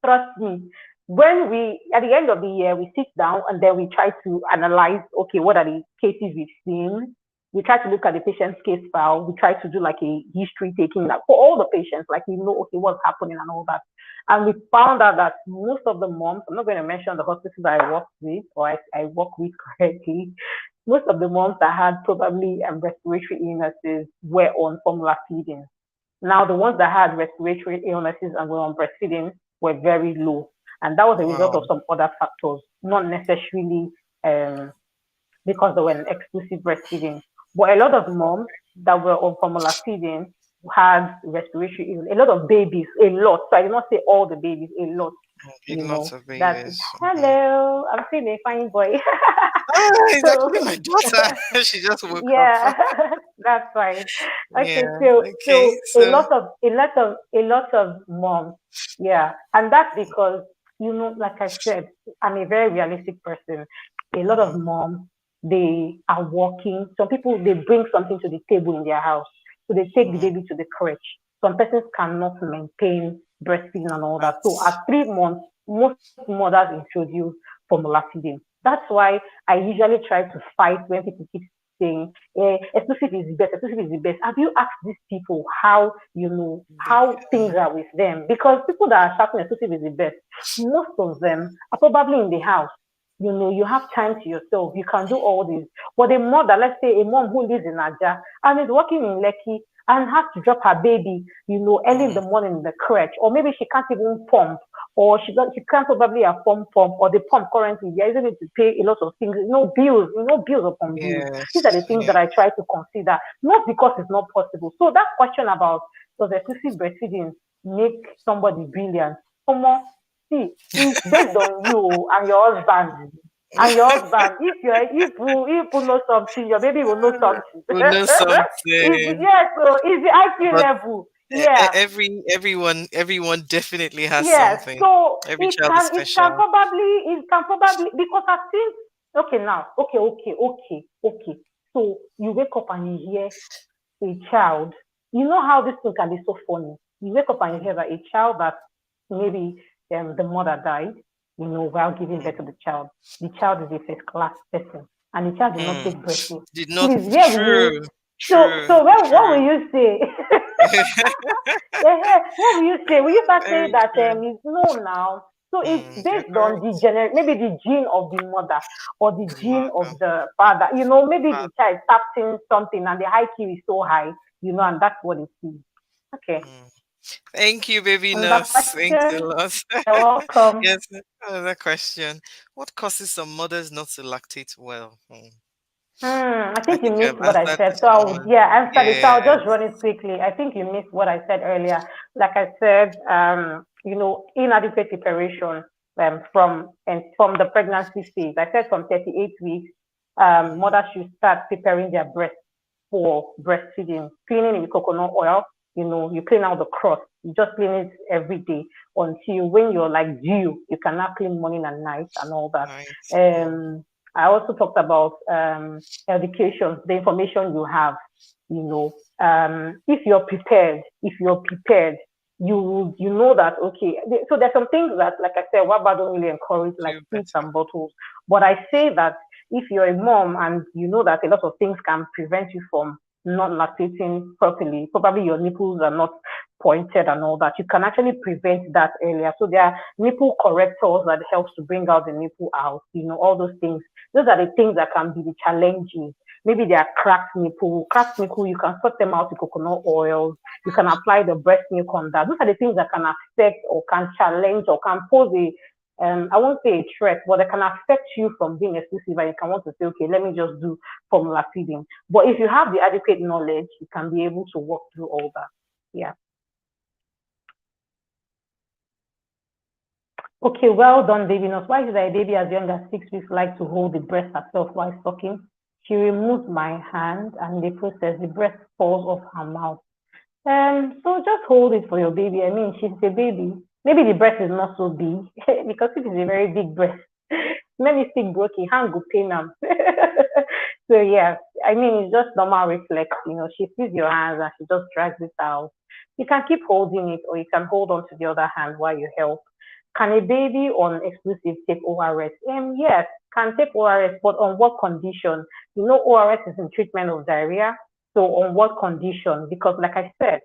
trust me, when at the end of the year, we sit down and then we try to analyze, okay, what are the cases we've seen? We try to look at the patient's case file. We try to do like a history taking like for all the patients, like we know, okay, what's happening and all that. And we found out that most of the moms, I'm not going to mention the hospitals I work with or I work with correctly, most of the moms that had probably respiratory illnesses were on formula feeding. Now, the ones that had respiratory illnesses and were on breastfeeding were very low. And that was a result of Wow. some other factors, not necessarily um, because they were in exclusive breastfeeding. But a lot of moms that were on formula feeding had respiratory illness. A lot of babies, a lot. So I did not say all the babies, a lot. A lot of That babies. Mhm. hello, I'm seeing a fine boy. Ah, it's So actually my daughter. She just woke up. yeah, that's fine. Okay, Yeah. so Okay. So. a lot of moms, yeah, and that's because like I said, I'm a very realistic person. A lot of Mm, moms, they are working. Some people, they bring something to the table in their house. So they take the mm, baby to the crèche. Some persons cannot maintain breastfeeding and all that. So at that's 3 months, most mothers introduce formula feeding. That's why I usually try to fight when people keep saying, exclusive is the best, exclusive is the best. Have you asked these people how, the, how things are with them? Because people that are shouting exclusive is the best, most of them are probably in the house. You have time to yourself. You can do all this. But a mother, let's say a mom who lives in Aja and is working in Lekki and has to drop her baby, early in mm, the morning in the crèche, or maybe she can't even pump, or she can't probably afford pump, or the pump currently, they're using it to pay a lot of things, bills, bills upon bills. These are yes, the things yeah, that I try to consider, not because it's not possible. So that question about does exclusive breastfeeding make somebody brilliant? Come on, see, it's based on you and your husband. And your husband, if you know something, your baby will know something. we know Is something. yes, so is the IQ But level. Yeah, everyone definitely has yes. something. So Every it child is can it can special. probably it can probably because I've seen okay now, okay. So you wake up and you hear a child. You know how this thing can be so funny. You wake up and you hear that a child that maybe the mother died, while giving birth to Mm, the child. The child is a first class person, and the child did not mm. take breast milk. Did not Please, where will true, you? true, What will true. you say? What will you say? Will you start saying Very that true. it's no now? So it's You're based on the correct. maybe the gene of the mother or the The gene of mother, the father. Maybe father. the child tapped in something and the IQ is so high, and that's what it is. Okay. Mm. Thank you, baby Another nurse. Thanks a question. lot. You're welcome. Yes, another question. What causes some mothers not to lactate well? I I think you think I've missed what I answered said. this So I would, one. yeah, answer it. So I'll just Yes. run it quickly. I think you missed what I said earlier. Like I said, inadequate preparation from the pregnancy phase. I said from 38 weeks, Mm, mothers should start preparing their breast for breastfeeding. Cleaning it with coconut oil. You clean out the crust. You just clean it every day until when you're like due, you can now clean morning and night and all that. nice. I also talked about education, the information you have. If you're prepared, you know that okay. So there's some things that, like I said, WABA don't really encourage, like Do sweets better. and bottles. But I say that if you're a mom and you know that a lot of things can prevent you from not lactating properly, probably your nipples are not pointed and all that, you can actually prevent that earlier. So there are nipple correctors that helps to bring out the nipple out, all those things. Those are the things that can be the challenges. Maybe they are cracked nipple. Cracked nipple, you can sort them out with coconut oils. You can apply the breast milk on that. Those are the things that can affect or can challenge or can pose I won't say a threat, but it can affect you from being exclusive and you can want to say, okay, let me just do formula feeding. But if you have the adequate knowledge, you can be able to walk through all that. Yeah. Okay, well done, baby nurse. Why did a baby as young as 6 weeks like to hold the breast herself while sucking? She removed my hand and in the process, the breast falls off her mouth. So just hold it for your baby. I mean, she's a baby. Maybe the breast is not so big because if it's a very big breast, maybe still broken, hand go pain am. So yeah, I mean, it's just normal reflex. She sees your hands and she just drags it out. You can keep holding it, or you can hold on to the other hand while you help. Can a baby on exclusive take ORS? Yes, can take ORS, but on what condition? ORS is in treatment of diarrhea. So on what condition? Because like I said,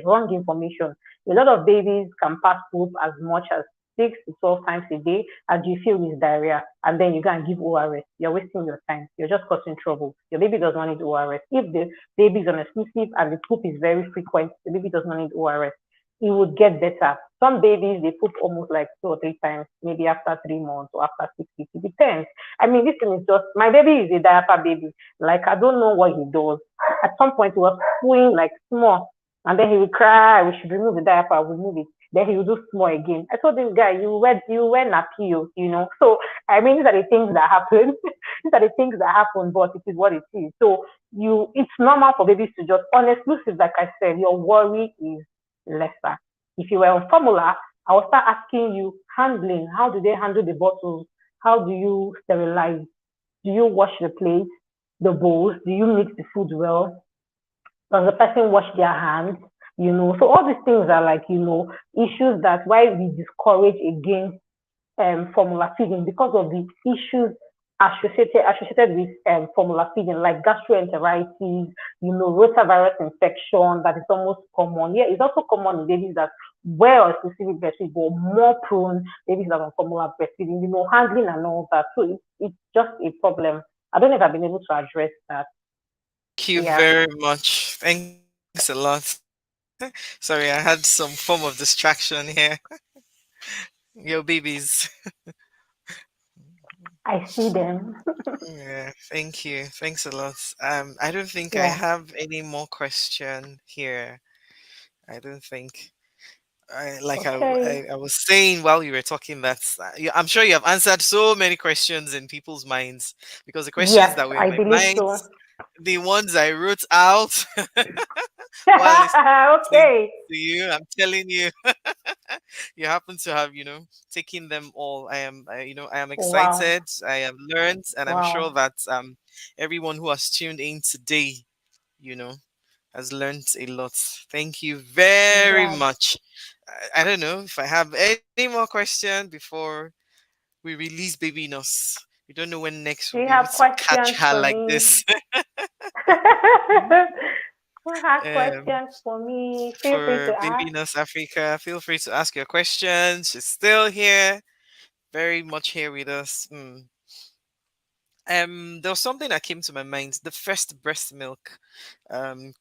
wrong information. A lot of babies can pass poop as much as 6 to 12 times a day, and you feel with diarrhea, and then you go and give ORS. You're wasting your time. You're just causing trouble. Your baby does not need ORS. If the baby is on exclusive and the poop is very frequent, the baby does not need ORS. It would get better. Some babies they poop almost like 2 or 3 times, maybe after 3 months or after 6 weeks. It depends. I mean, this thing is just my baby is a diaper baby. Like I don't know what he does. At some point he was pooing like small, and then he would cry. We should remove the diaper. I will remove it. Then he will do small again. I told this guy, you wear nappy, So I mean, these are the things that happen. These are the things that happen, but it is what it is. So it's normal for babies to just on exclusive, like I said, your worry is lesser. If you were on formula, I will start asking you handling. How do they handle the bottles? How do you sterilize? Do you wash the plates, the bowls? Do you mix the food well? Does the person wash their hands? So all these things are like, issues that why we discourage against formula feeding because of the issues associated with formula feeding, like gastroenteritis, rotavirus infection that is almost common. Yeah, it's also common in babies that were exclusively breastfeed, but more prone babies that are on formula breastfeeding, handling and all that. So it's just a problem. I don't know if I've been able to address that. Thank you Yeah, very much. Thanks a lot. Sorry, I had some form of distraction here. Your babies. I see them. Yeah, thank you. Thanks a lot. I don't think I Yeah. have any more question here. I don't think. Okay. I was saying while you were talking that I'm sure you have answered so many questions in people's minds because the questions Yes, that were in I my believe mind, so. the ones I wrote out while listening Okay. to you, I'm telling you, you happen to have taken them all. I am Wow. excited. I have learned, and I'm sure Wow. that everyone who has tuned in today, you know, has learned a lot. Thank you I'm very glad. much. I don't know if I have any more question before we release Baby Nos. We don't know when next we'll Do you be able have to catch questions her for like me? this. Who has um, questions for me? Feel free for to Baby ask. Nos Africa, feel free to ask your questions. She's still here, very much here with us. There was something that came to my mind. The first breast milk,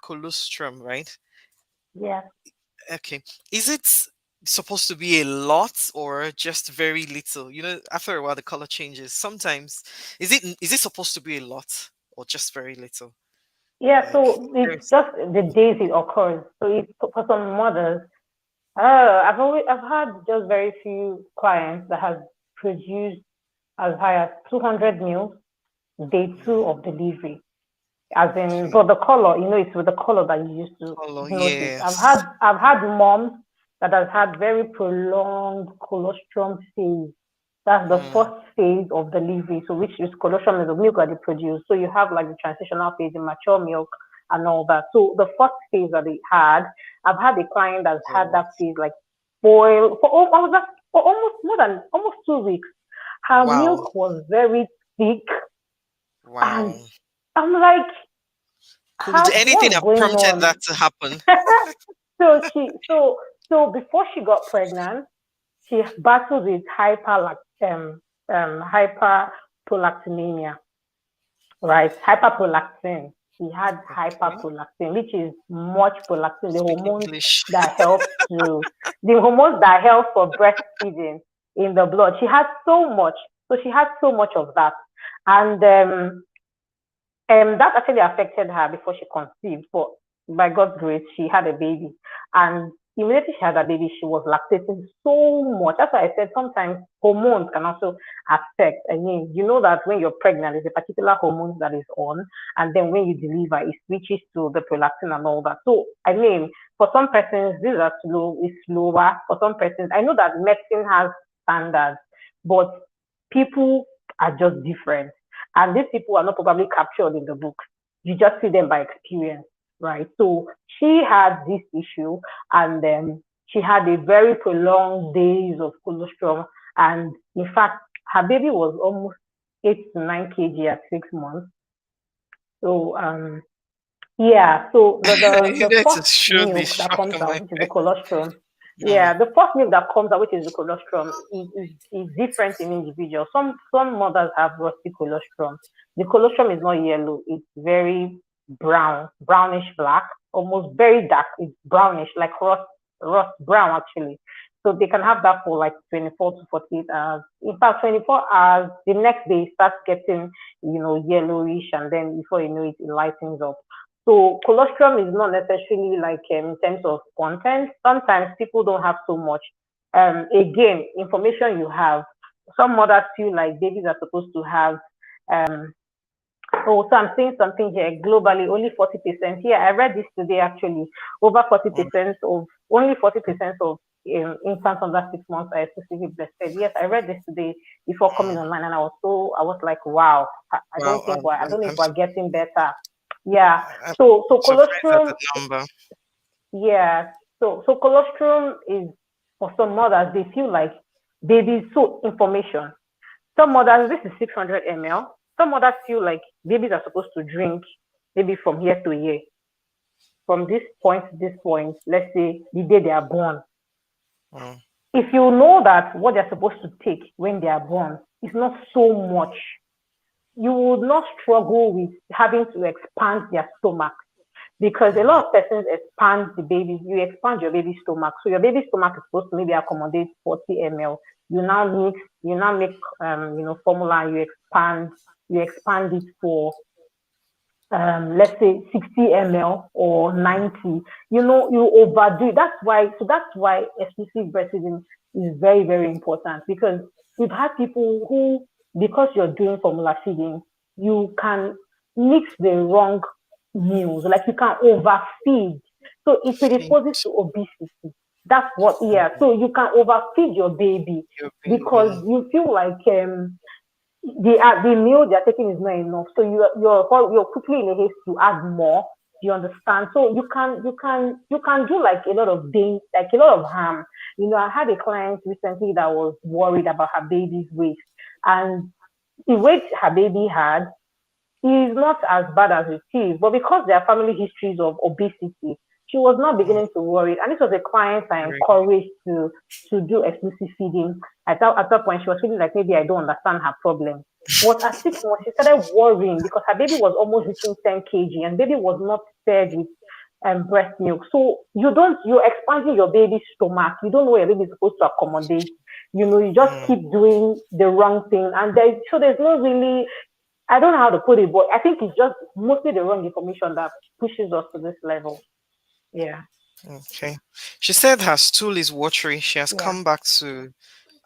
colostrum, right? Yes. Okay. Is it supposed to be a lot or just very little? After a while the color changes. Sometimes is it supposed to be a lot or just very little? Yeah, Like so it's there's just the days it occurs. So it's for some mothers. I've had just very few clients that have produced as high as 200 mils day two mm, of delivery. As in, okay. but the color, it's with the color that you used to Color, notice. I've had yes. I've had moms that has had very prolonged colostrum phase. That's the Mm, first phase of delivery. So which is colostrum is the milk that they produce. So you have like the transitional phase, the mature milk and all that. So the first phase that they had, I've had a client that's had oh, that phase like boil for for almost more than almost 2 weeks. Her wow. milk was very thick and Wow. I'm like, Could anything what's have going prompted on? that to happen? so she so so before she got pregnant, she battled with hyperprolactinemia, right? Hyperprolactin. She had Okay. hyperprolactin, which is much prolactin, the Speak hormones English. that help to the hormones that help for breastfeeding in the blood. She had so much. So she had so much of that. And that actually affected her before she conceived, but by God's grace, she had a baby. And immediately she had a baby, she was lactating so much. That's why I said sometimes hormones can also affect. I mean, you know that when you're pregnant, there's a particular hormone that is on, and then when you deliver, it switches to the prolactin and all that. So, I mean, for some persons, these are is slower. For some persons, I know that medicine has standards, but people are just different. And these people are not probably captured in the book. You just see them by experience, right? So she had this issue, and then she had a very prolonged days of colostrum. And in fact, her baby was almost 8 to 9 kg at 6 months. So yeah, so the You know, to first show the milk that shock comes on out, my which is the face. colostrum, Mm, yeah, the first milk that comes out, which is the colostrum, is different in individuals. Some mothers have rusty colostrum. The colostrum is not yellow; it's very brown, brownish black, almost very dark. It's brownish, like rust brown actually. So they can have that for like 24 to 48 hours. In fact, 24 hours, the next day it starts getting, yellowish, and then before you know it, it lightens up. So colostrum is not necessarily like in terms of content. Sometimes people don't have so much. Again, information you have. Some mothers feel like babies are supposed to have. Um, so I'm seeing something here globally. Only 40%. Yeah, I read this today actually. Over 40% of only 40% of infants under 6 months are exclusively breastfed. Yes, I read this today before coming Mm. online, and I was like, wow, I Wow, don't think I don't know if I'm, we're getting better. Yeah. I'm So surprised at the colostrum, number. yeah. So colostrum is for some mothers they feel like baby so information. Some mothers this is 600 ml. Some mothers feel like babies are supposed to drink maybe from here to here, from this point to this point. Let's say the day they are born. Mm. If you know that what they're supposed to take when they are born is not so much, you would not struggle with having to expand their stomach because a Mm. lot of persons expand the baby. You expand your baby's stomach, so your baby's stomach is supposed to maybe accommodate 40 ml. You now make formula. And you expand it for let's say 60 ml or Mm. 90, you overdo it. That's why exclusive breastfeeding is very, very important because we've had people who, because you're doing formula feeding, you can mix the wrong meals, like you can overfeed. So it predisposes Feet. to obesity. That's what, yeah. Mm. So you can overfeed your baby Your because baby. you feel like the meal they're taking is not enough. So you're quickly in a haste to add more. Do you understand? So you can do like a lot of things, like a lot of harm. I had a client recently that was worried about her baby's weight, and the weight her baby had is not as bad as it is, but because there are family histories of obesity, she was not Mm. beginning to worry. And this was a client I Very. encouraged to do exclusive feeding. At that point, she was feeling like maybe I don't understand her problem. But at 6 months, she started worrying because her baby was almost reaching 10 kg and baby was not fed with breast milk. So you're expanding your baby's stomach. You don't know where your baby is supposed to accommodate. You just Mm. keep doing the wrong thing. And there's no really, I don't know how to put it, but I think it's just mostly the wrong information that pushes us to this level. Yeah. Okay. She said her stool is watery. She has Yeah. come back to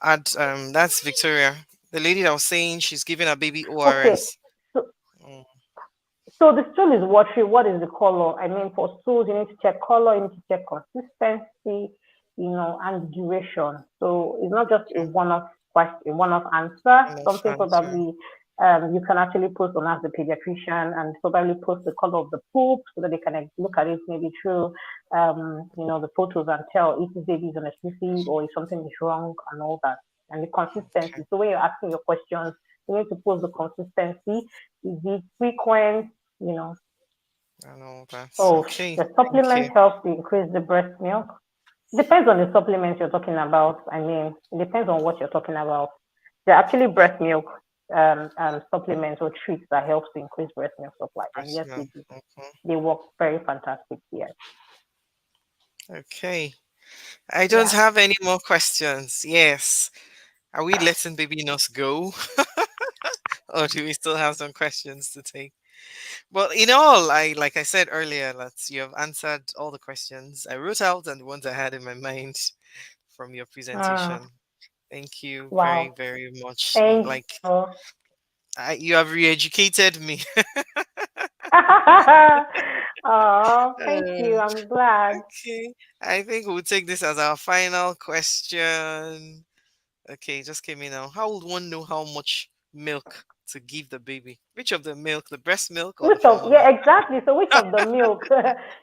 add. That's Victoria, the lady that was saying she's giving her baby Okay. ORS. So Mm. So the stool is watery. What is the color? I mean, for stools, you need to check color, you need to check consistency, and duration. So it's not just a Okay. one-off question, a one-off answer. Enough Something answer. probably you can actually post on Ask the Pediatrician and probably post the color of the poop so that they can look at it maybe through, the photos and tell if this baby is on exclusive or if something is wrong and all that. And the Okay. consistency. So when you're asking your questions, you need to post the consistency. Is it frequent? you know, I know that. oh, Okay. the Thank supplement you. helps to increase the breast milk. Depends on the supplements you're talking about. I mean, it depends on what you're talking about. There are actually breast milk supplements or treats that helps to increase breast milk supply. And Breast yes, they milk. do. Okay. They work very fantastic here. Okay. I don't Yeah. have any more questions. Yes. Are we letting baby nurse go? Or do we still have some questions to take? Well, in all, I like I said earlier, that you have answered all the questions I wrote out and the ones I had in my mind from your Mm, presentation. Thank you very, wow. very much. Thank Like you. you have re-educated me. Oh, thank you. Uh, I'm glad. okay, I think we'll take this as our final question. Okay, just came in now. How would one know how much milk to give the baby? Which of the milk, the breast milk or the Yeah, formula? exactly. So which of the milk?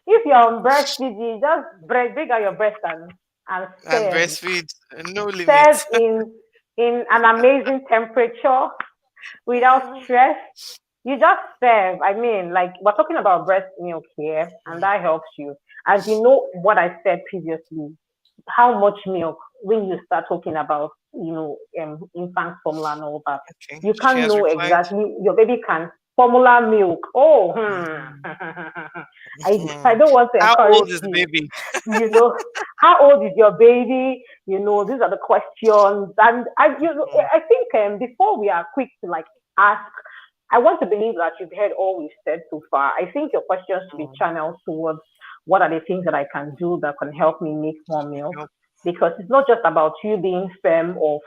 If you're on breastfeed, you just bring out your breast and And serve. breastfeed, no limit. Serve in an amazing temperature without stress. You just serve. I mean, like we're talking about breast milk here, and Mm, that helps you. And you know what I said previously, how much milk when you start talking about infant formula and all that, okay, you she can't has know replied. exactly your baby can formula milk. Oh, Mhm, I mhm. don't want to How encourage old is the this. baby? You know, how old is your baby? These are the questions, and Mhm, I think before we are quick to like ask, I want to believe that you've heard all we've said so far. I think your questions should be mhm. channeled towards what are the things that I can do that can help me make more milk, Yep, because it's not just about you being firm or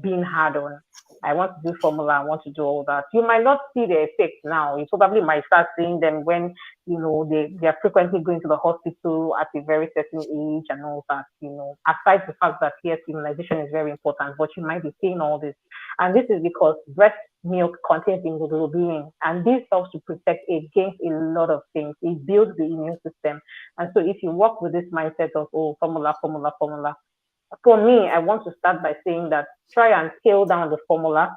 being hard on. I want to do formula. I want to do all that. You might not see the effects now. You probably might start seeing them when they are frequently going to the hospital at a very certain age and all that. Aside the fact that yes, immunization is very important, but you might be seeing all this, and this is because breast milk contains immunoglobulin, and this helps to protect against a lot of things. It builds the immune system, and so if you work with this mindset of formula, formula, formula, for me, I want to start by saying that try and scale down the formula,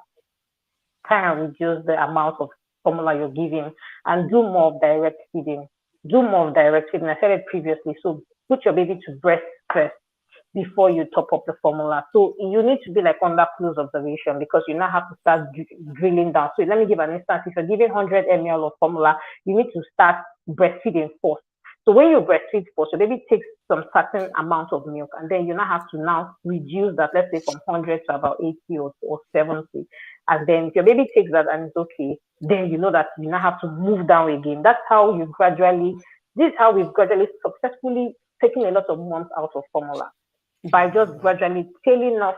try and reduce the amount of formula you're giving, and do more of direct feeding. Do more of direct feeding. I said it previously. So put your baby to breast first before you top up the formula. So you need to be like under close observation because you now have to start drilling down. So let me give an instance. If you're giving 100 ml of formula, you need to start breastfeeding first. So when you breastfeed first, your baby takes some certain amount of milk, and then you now have to now reduce that, let's say from 100 to about 80 or 70. And then if your baby takes that and it's okay, then you know that you now have to move down again. That's how you gradually, this is how we've gradually successfully taken a lot of months out of formula by just Mm, gradually tailing off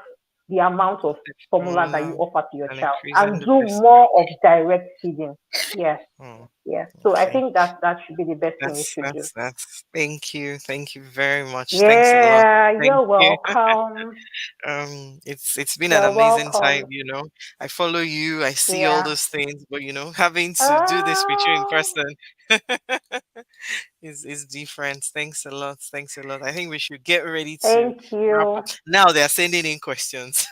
the amount of the formula that you formula offer to your and child increasing and the do breast more milk. of direct feeding. Yes, Mm, yes. So I okay. think that should be the best thing you should do. That's thank you. Thank you very much. Thanks a lot. Yeah, Thank you're you. welcome. It's been an You're amazing time, welcome. I follow you, I see all Yeah. those things, but having to do this with you in Ah, person is different. Thanks a lot. Thanks a lot. I think we should get ready to thank wrap up. you. Now they're sending in questions.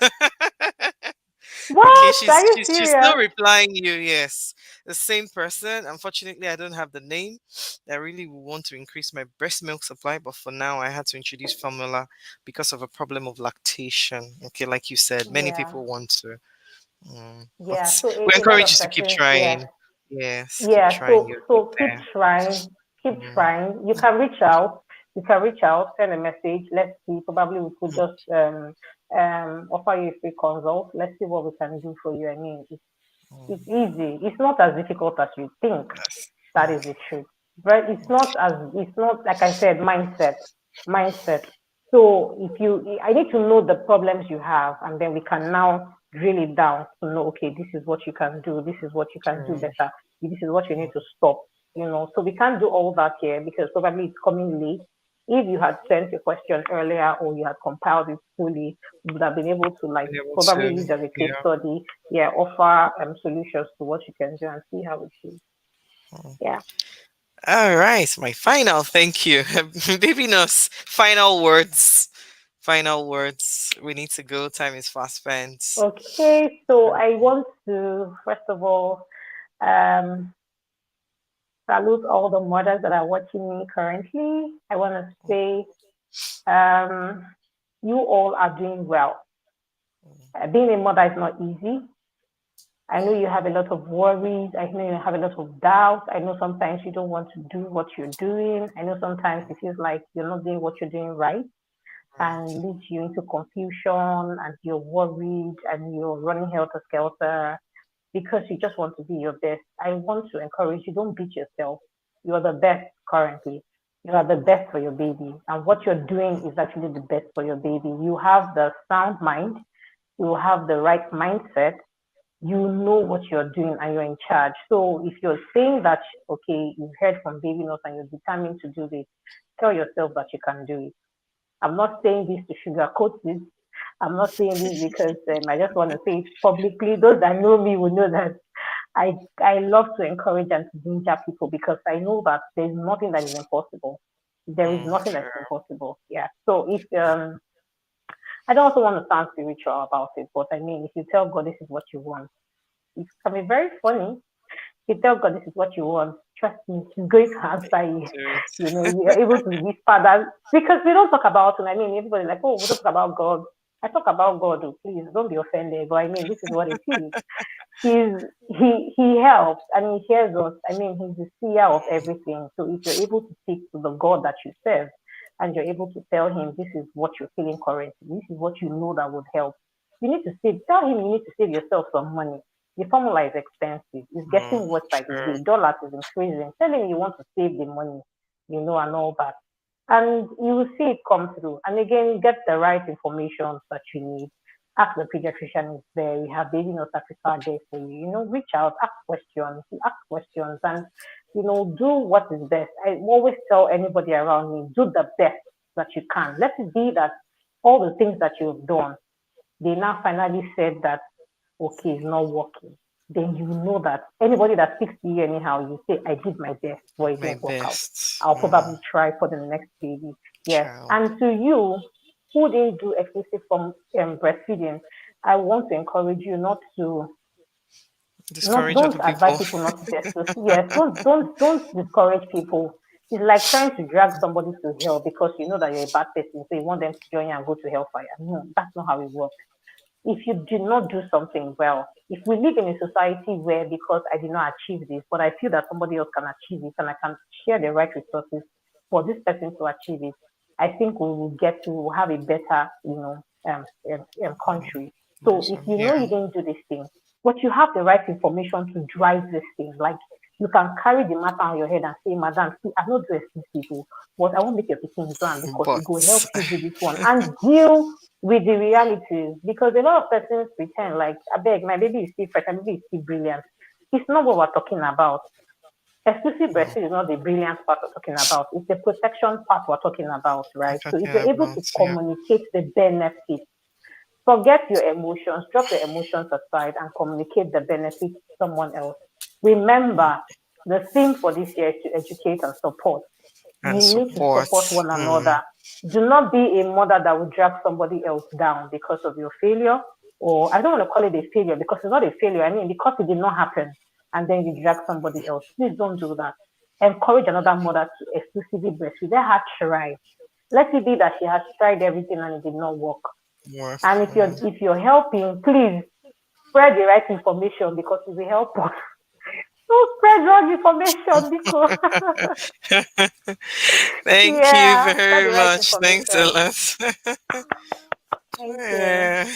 Okay, What? Are you she's still serious? replying you. Yes, the same person. Unfortunately, I don't have the name. I really want to increase my breast milk supply, but for now, I had to introduce formula because of a problem of lactation. Okay, like you said, many Yeah. people want to, Yeah. but So we a lot encourage of you to keep persons, yeah. trying. Yes, keep Yeah, trying. so You'll get so keep there. trying, keep Mm, trying. You can reach out. You can reach out, send a message. Let's see. Probably we could mm, just offer you a free consult. Let's see what we can do for you. I mean, it's mm. easy. It's not as difficult as you think. Yes. That Mm, is the truth. But it's not like I said, mindset. So if you, I need to know the problems you have, and then we can now drill it down to know, okay, this is what you can do, this is what you can do true. better, this is what you need Mm, to stop. So we can't do all that here because probably it's coming late. If you had sent your question earlier or you had compiled it fully, we would have been able to like being able probably to, use as a case yeah. study, yeah, offer solutions to what you can do and see how it is. Mm. Yeah. All right, my final thank you. Baby Nurse, final words. Final words. We need to go. Time is fast spent. Okay, so I want to first of all um, salute all the mothers that are watching me currently. I want to say um, you all are doing well. Being a mother is not easy. I know you have a lot of worries. I know you have a lot of doubts. I know sometimes you don't want to do what you're doing. I know sometimes it feels like you're not doing what you're doing right and leads you into confusion and you're worried and you're running helter skelter because you just want to be your best. I want to encourage you, don't beat yourself. You are the best currently. You are the best for your baby. And what you're doing is actually the best for your baby. You have the sound mind, you have the right mindset, you know what you're doing and you're in charge. So if you're saying that, okay, you've heard from baby nurse and you're determined to do this, tell yourself that you can do it. I'm not saying this to sugarcoat this. I'm not saying this because I just want to say it publicly. Those that know me will know that I love to encourage and to ginger people because I know that there's nothing that is impossible. There is nothing that's True. impossible. Yeah. So if I don't also want to sound spiritual about it, but I mean, if you tell God this is what you want, it can be very funny. If you tell God this is what you want, trust me, He's going to answer you. Do it. You're able to whisper that because we don't talk about it. I mean, everybody's like, oh, we don't talk about God. I talk about God, oh, please don't be offended. But I mean, this is what it is. He helps and he hears us. I mean, he's the seer of everything. So if you're able to speak to the God that you serve and you're able to tell him this is what you're feeling currently, this is what you know that would help. You need to save. Tell him you need to save yourself some money. The formula is expensive. It's getting worse by the True. day. Dollars is increasing. Tell him you want to save the money, and all that. And you will see it come through. And again, get the right information that you need Ask the pediatrician is there. We have Baby Nurse Africa there for you. Reach out, ask questions, and do what is best. I always tell anybody around me, do the best that you can. Let it be that all the things that you've done, they now finally said that okay, it's not working. Then you know that anybody that speaks to you anyhow, you say, I did my best, but it My didn't work out. best. I'll probably try for the next baby. Yes. Child. And to you, who didn't do exclusive from breastfeeding, I want to encourage you not Discourage don't other advise people. people not to test this. Yes, don't discourage people. It's like trying to drag somebody to hell because you know that you're a bad person, so you want them to join you and go to hellfire. No, that's not how it works. If you do not do something well, if we live in a society where because I did not achieve this, but I feel that somebody else can achieve it and I can share the right resources for this person to achieve it, I think we will get to have a better, country. So if you Yeah. know you didn't do this thing, but you have the right information to drive this thing, like you can carry the matter on your head and say, Madam, see, I not do exclusive, but I won't make your picking do because it will help But you do this one and deal with the realities because a lot of persons pretend like I beg my baby is still fresh, my baby is still brilliant. It's not what we're talking about. Exclusive mm, breastfeeding is not the brilliant part we're talking about. It's the protection part we're talking about, I'm right? So if talking you're able about to yeah. communicate the benefits, forget your emotions, drop your emotions aside and communicate the benefits to someone else. Remember, the theme for this year is to educate and support. And You need to support. support one Mm, another. Do not be a mother that will drag somebody else down because of your failure. Or I don't want to call it a failure because it's not a failure. I mean, because it did not happen and then you drag somebody else. Please don't do that. Encourage another mother to exclusively breastfeed. Let her try. Let it be that she has tried everything and it did not work. work. And if you're helping, please spread the right information because it will help us. Don't spread wrong information because Thank you yeah, spread the very right much. Thanks a information. lot. Thank you. Yeah.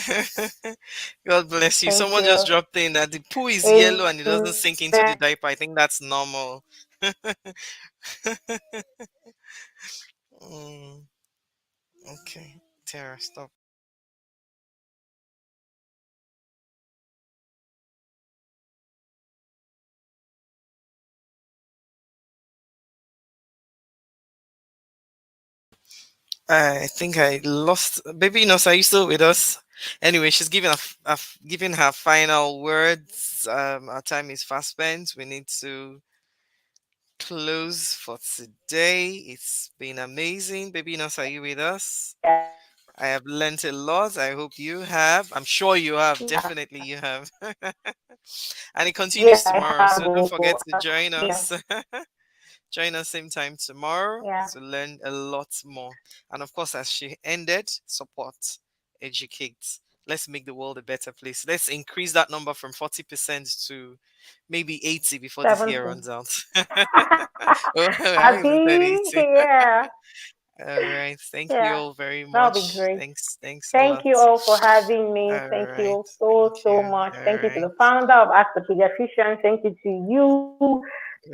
God bless you. Thank Someone just you. dropped in that the poo is yellow and it Amen. doesn't sink into the diaper. I think that's normal. Mm, okay. Tara, stop. I think I lost. Baby Inos, are you still with us? Anyway, she's giving her final words. Our time is fast spent. We need to close for today. It's been amazing. Baby Inos, are you with us? I have learnt a lot. I hope you have. I'm sure you have. Yeah. Definitely you have. And it Yeah, continues I tomorrow. have. So don't Oh, forget to join yeah. us. Join us same time tomorrow Yeah. to learn a lot more. And of course, as she ended, support, educate. Let's make the world a better place. Let's increase that number from 40% to maybe 80 before this year 70. runs out. Oh, I haven't even said Happy. 80. Yeah. All right. Thank you Yeah. all very That'll be much. great. Thanks a Thank lot. you all for having me. All Thank right. you Thank so, so you. much. All Thank you to right. the founder of Ask the Pediatrician. Thank you to you,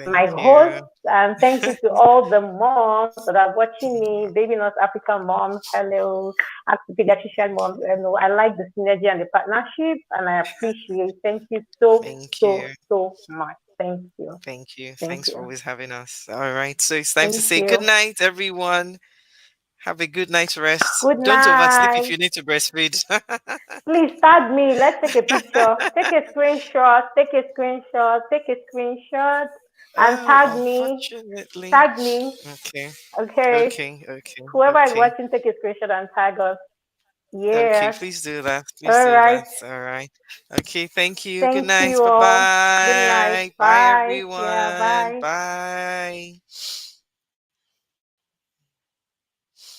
my Thank host, you. and thank you to all the moms that are watching me, Baby North African moms. Hello, Ask the Pediatrician moms. I like the synergy and the partnership, and I appreciate. Thank you so, Thank so, you. so much. Thank you. Thank you. Thank Thanks for you. always having us. All right. So it's time to Thank say good you. night, everyone. Have a good night's rest. Good Don't oversleep if night. you need to breastfeed. Please tag me. Let's take a picture. Take a screenshot. Take a screenshot. Take a screenshot and Oh, tag me. unfortunately. Tag me. Okay. Okay. Okay. Whoever is Okay. watching, take a screenshot and tag us. Okay. Yes. Please do that. Please All do right. that. All right. Okay. Thank you. Good Thank night. you Bye all. Good night. bye. Bye, Bye. Yeah, everyone. bye. Bye.